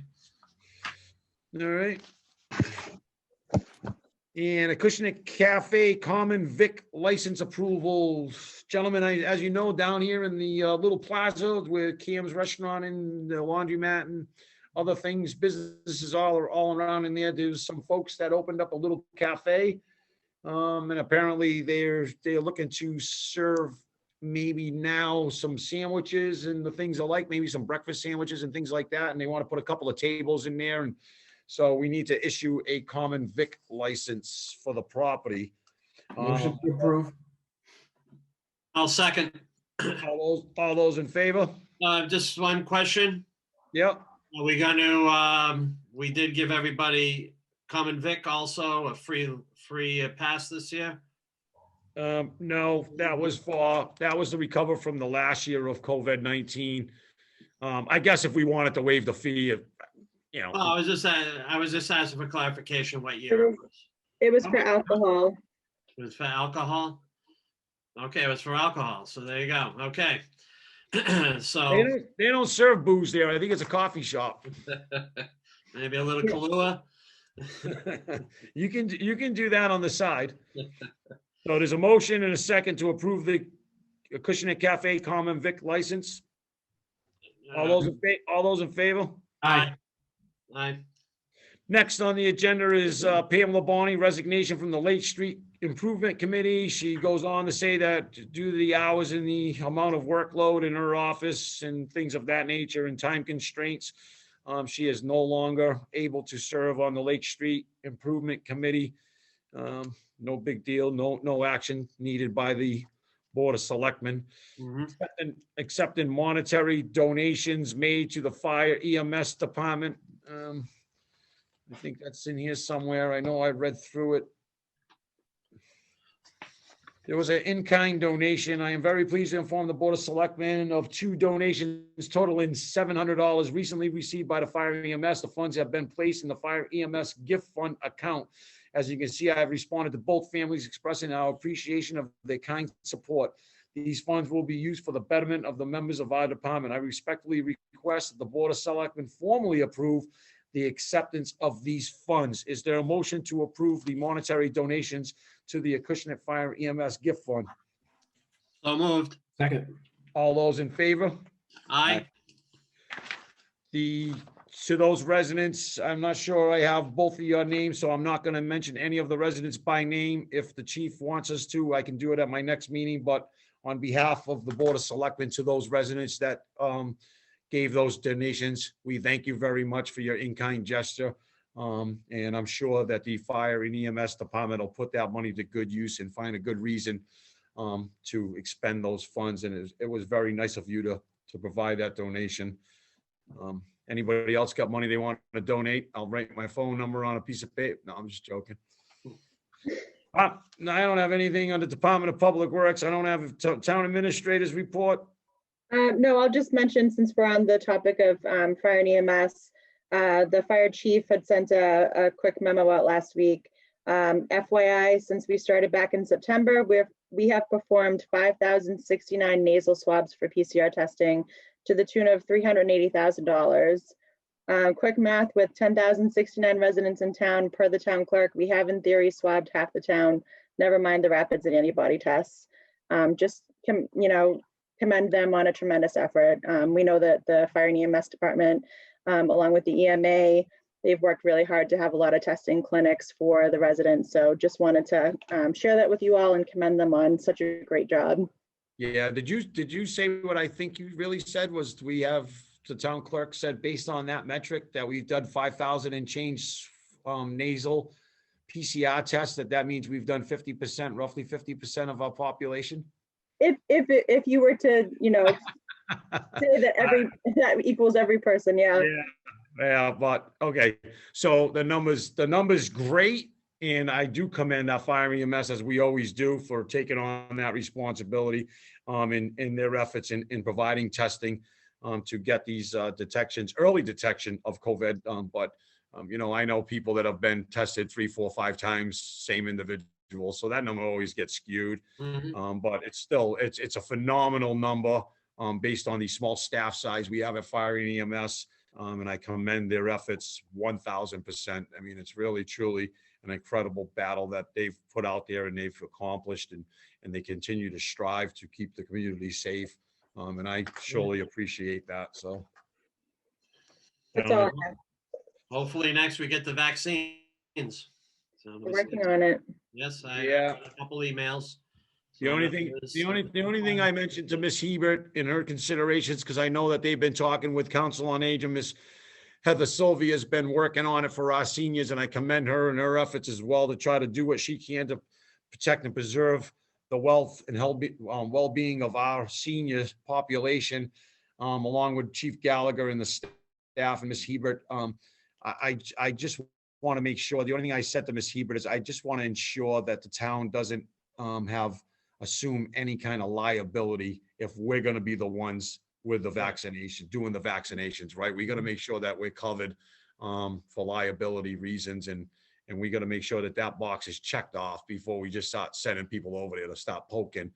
All right. And Acushnet Cafe Common Vic license approval. Gentlemen, as you know, down here in the little plaza where Cam's restaurant and the laundromat and other things, businesses all around in there, there's some folks that opened up a little cafe. And apparently they're looking to serve maybe now some sandwiches and the things alike, maybe some breakfast sandwiches and things like that. And they want to put a couple of tables in there. And so we need to issue a common vic license for the property. Motion to approve. I'll second. All those in favor? Just one question. Yep. Are we going to, we did give everybody common vic also a free pass this year? No, that was to recover from the last year of COVID-19. I guess if we wanted to waive the fee, Oh, I was just asking for clarification what year it was. It was for alcohol. It was for alcohol? Okay, it was for alcohol. So there you go. Okay. So they don't serve booze there. I think it's a coffee shop. Maybe a little Kahlua. You can do that on the side. So there's a motion and a second to approve the Acushnet Cafe Common Vic license. All those in favor? Aye. Aye. Next on the agenda is Pamela Bonney, resignation from the Lake Street Improvement Committee. She goes on to say that due to the hours and the amount of workload in her office and things of that nature and time constraints, she is no longer able to serve on the Lake Street Improvement Committee. No big deal, no action needed by the Board of Selectmen. Mhm. Accepting monetary donations made to the fire EMS department. I think that's in here somewhere. I know I read through it. There was an in-kind donation. I am very pleased to inform the Board of Selectmen of 2 donations totaling $700 recently received by the Fire EMS. The funds have been placed in the Fire EMS gift fund account. As you can see, I have responded to both families expressing our appreciation of their kind support. These funds will be used for the betterment of the members of our department. I respectfully request that the Board of Selectmen formally approve the acceptance of these funds. Is there a motion to approve the monetary donations to the Acushnet Fire EMS gift fund? So moved. Second. All those in favor? Aye. To those residents, I'm not sure I have both of your names, so I'm not going to mention any of the residents by name. If the chief wants us to, I can do it at my next meeting, but on behalf of the Board of Selectmen, to those residents that gave those donations, we thank you very much for your in-kind gesture. And I'm sure that the fire and EMS department will put that money to good use and find a good reason to expend those funds. And it was very nice of you to provide that donation. Anybody else got money they want to donate? I'll write my phone number on a piece of paper. No, I'm just joking. No, I don't have anything on the Department of Public Works. I don't have a town administrator's report. No, I'll just mention, since we're on the topic of fire and EMS, the fire chief had sent a quick memo out last week. FYI, since we started back in September, we have performed 5,069 nasal swabs for PCR testing to the tune of $380,000. Quick math, with 10,069 residents in town per the town clerk, we have in theory swabbed half the town, never mind the rapids and antibody tests. Commend them on a tremendous effort. We know that the fire and EMS department, along with the EMA, they've worked really hard to have a lot of testing clinics for the residents. So just wanted to share that with you all and commend them on such a great job. Yeah, did you say what I think you really said was we have, the town clerk said, based on that metric, that we've done 5,000 and change nasal PCR tests, that means we've done 50%, roughly 50% of our population? If you were to, say that that equals every person, yeah. Yeah, but okay. So the numbers great. And I do commend our fire EMS, as we always do, for taking on that responsibility in their efforts in providing testing to get these early detection of COVID. I know people that have been tested 3, 4, 5 times, same individual. So that number always gets skewed. Mhm. But it's still, it's a phenomenal number based on the small staff size we have at fire and EMS. And I commend their efforts 1,000%. I mean, it's really, truly an incredible battle that they've put out there and they've accomplished, and they continue to strive to keep the community safe. And I surely appreciate that. So That's all I have. Hopefully next we get the vaccines. So We're working on it. yes, I Yeah. got a couple emails. The only thing I mentioned to Miss Hebert in her considerations, because I know that they've been talking with Council on Aging, Miss Heather Sylvia has been working on it for our seniors, and I commend her and her efforts as well to try to do what she can to protect and preserve the wealth and well-being of our senior population, along with Chief Gallagher and the staff and Miss Hebert. I just want to make sure, the only thing I said to Miss Hebert is I just want to ensure that the town doesn't assume any kind of liability if we're going to be the ones with the vaccination, doing the vaccinations, right? We got to make sure that we're covered for liability reasons, and we got to make sure that box is checked off before we just start sending people over there to start poking.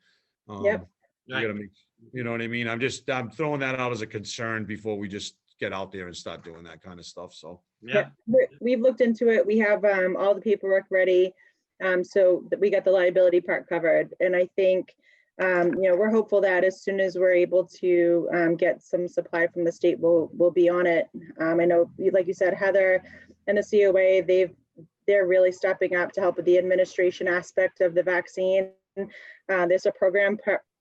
Yep. We gotta make, you know what I mean? I'm throwing that out as a concern before we just get out there and start doing that kind of stuff. So Yeah. We've looked into it. We have all the paperwork ready, so that we got the liability part covered. And I think we're hopeful that as soon as we're able to get some supply from the state, we'll be on it. I know, like you said, Heather and the COA, they're really stepping up to help with the administration aspect of the vaccine. There's a program,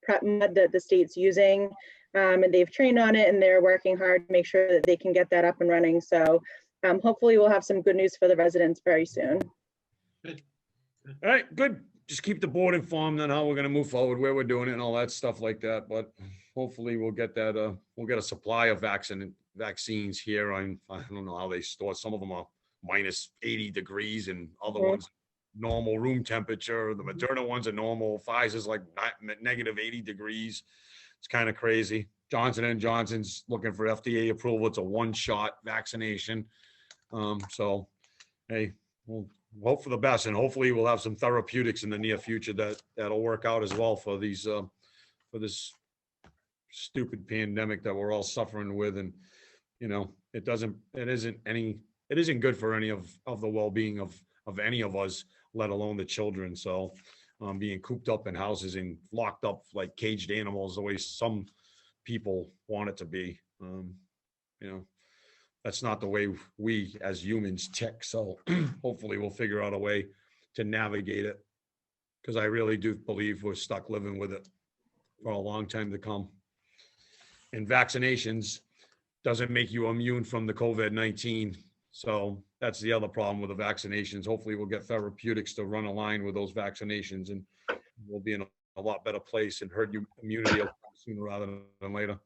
PrepMed, that the state's using, and they've trained on it, and they're working hard to make sure that they can get that up and running. So hopefully we'll have some good news for the residents very soon. Good. All right, good. Just keep the board informed on how we're gonna move forward, where we're doing it and all that stuff like that, but hopefully we'll get that, we'll get a supply of vaccines here. I don't know how they store. Some of them are minus 80 degrees and other Mhm. ones normal room temperature. The Moderna ones are normal. Pfizer's like negative 80 degrees. It's kind of crazy. Johnson & Johnson's looking for FDA approval. It's a one-shot vaccination. So, hey, we'll hope for the best, and hopefully we'll have some therapeutics in the near future that'll work out as well for these, for this stupid pandemic that we're all suffering with. And, you know, it isn't good for any of the well-being of any of us, let alone the children. So, being cooped up in houses and locked up like caged animals, the way some people want it to be. You know, that's not the way we as humans tick. So hopefully we'll figure out a way to navigate it, because I really do believe we're stuck living with it for a long time to come. And vaccinations doesn't make you immune from the COVID-19. So that's the other problem with the vaccinations. Hopefully we'll get therapeutics to run a line with those vaccinations, and we'll be in a lot better place, and herd immunity will come sooner rather than later.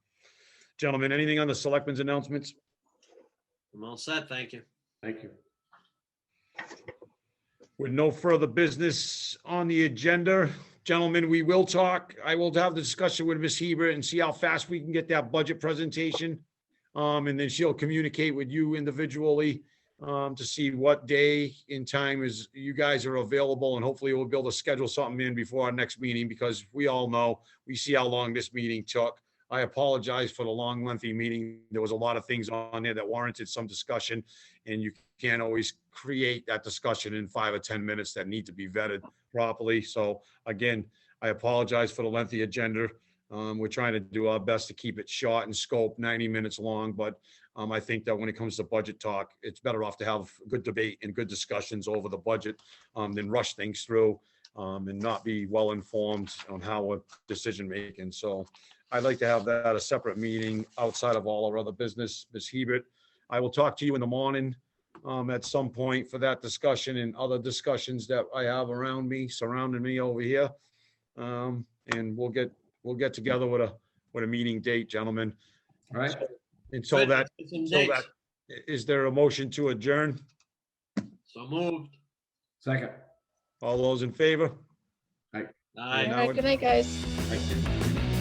Gentlemen, anything on the selectmen's announcements? I'm all set, thank you. Thank you. With no further business on the agenda, gentlemen, we will talk. I will have the discussion with Ms. Hebert and see how fast we can get that budget presentation. And then she'll communicate with you individually to see what day in time is you guys are available, and hopefully we'll be able to schedule something in before our next meeting, because we all know, we see how long this meeting took. I apologize for the long, lengthy meeting. There was a lot of things on there that warranted some discussion, and you can't always create that discussion in 5 or 10 minutes that need to be vetted properly. So again, I apologize for the lengthy agenda. We're trying to do our best to keep it short in scope, 90 minutes long, but I think that when it comes to budget talk, it's better off to have good debate and good discussions over the budget than rush things through and not be well informed on how we're decision making. So I'd like to have that a separate meeting outside of all our other business. Ms. Hebert, I will talk to you in the morning at some point for that discussion and other discussions that I have around me, surrounding me over here. And we'll get together with a meeting date, gentlemen. All right. Until that, is there a motion to adjourn? So moved. Second. All those in favor? All right, good night, guys. Thank you.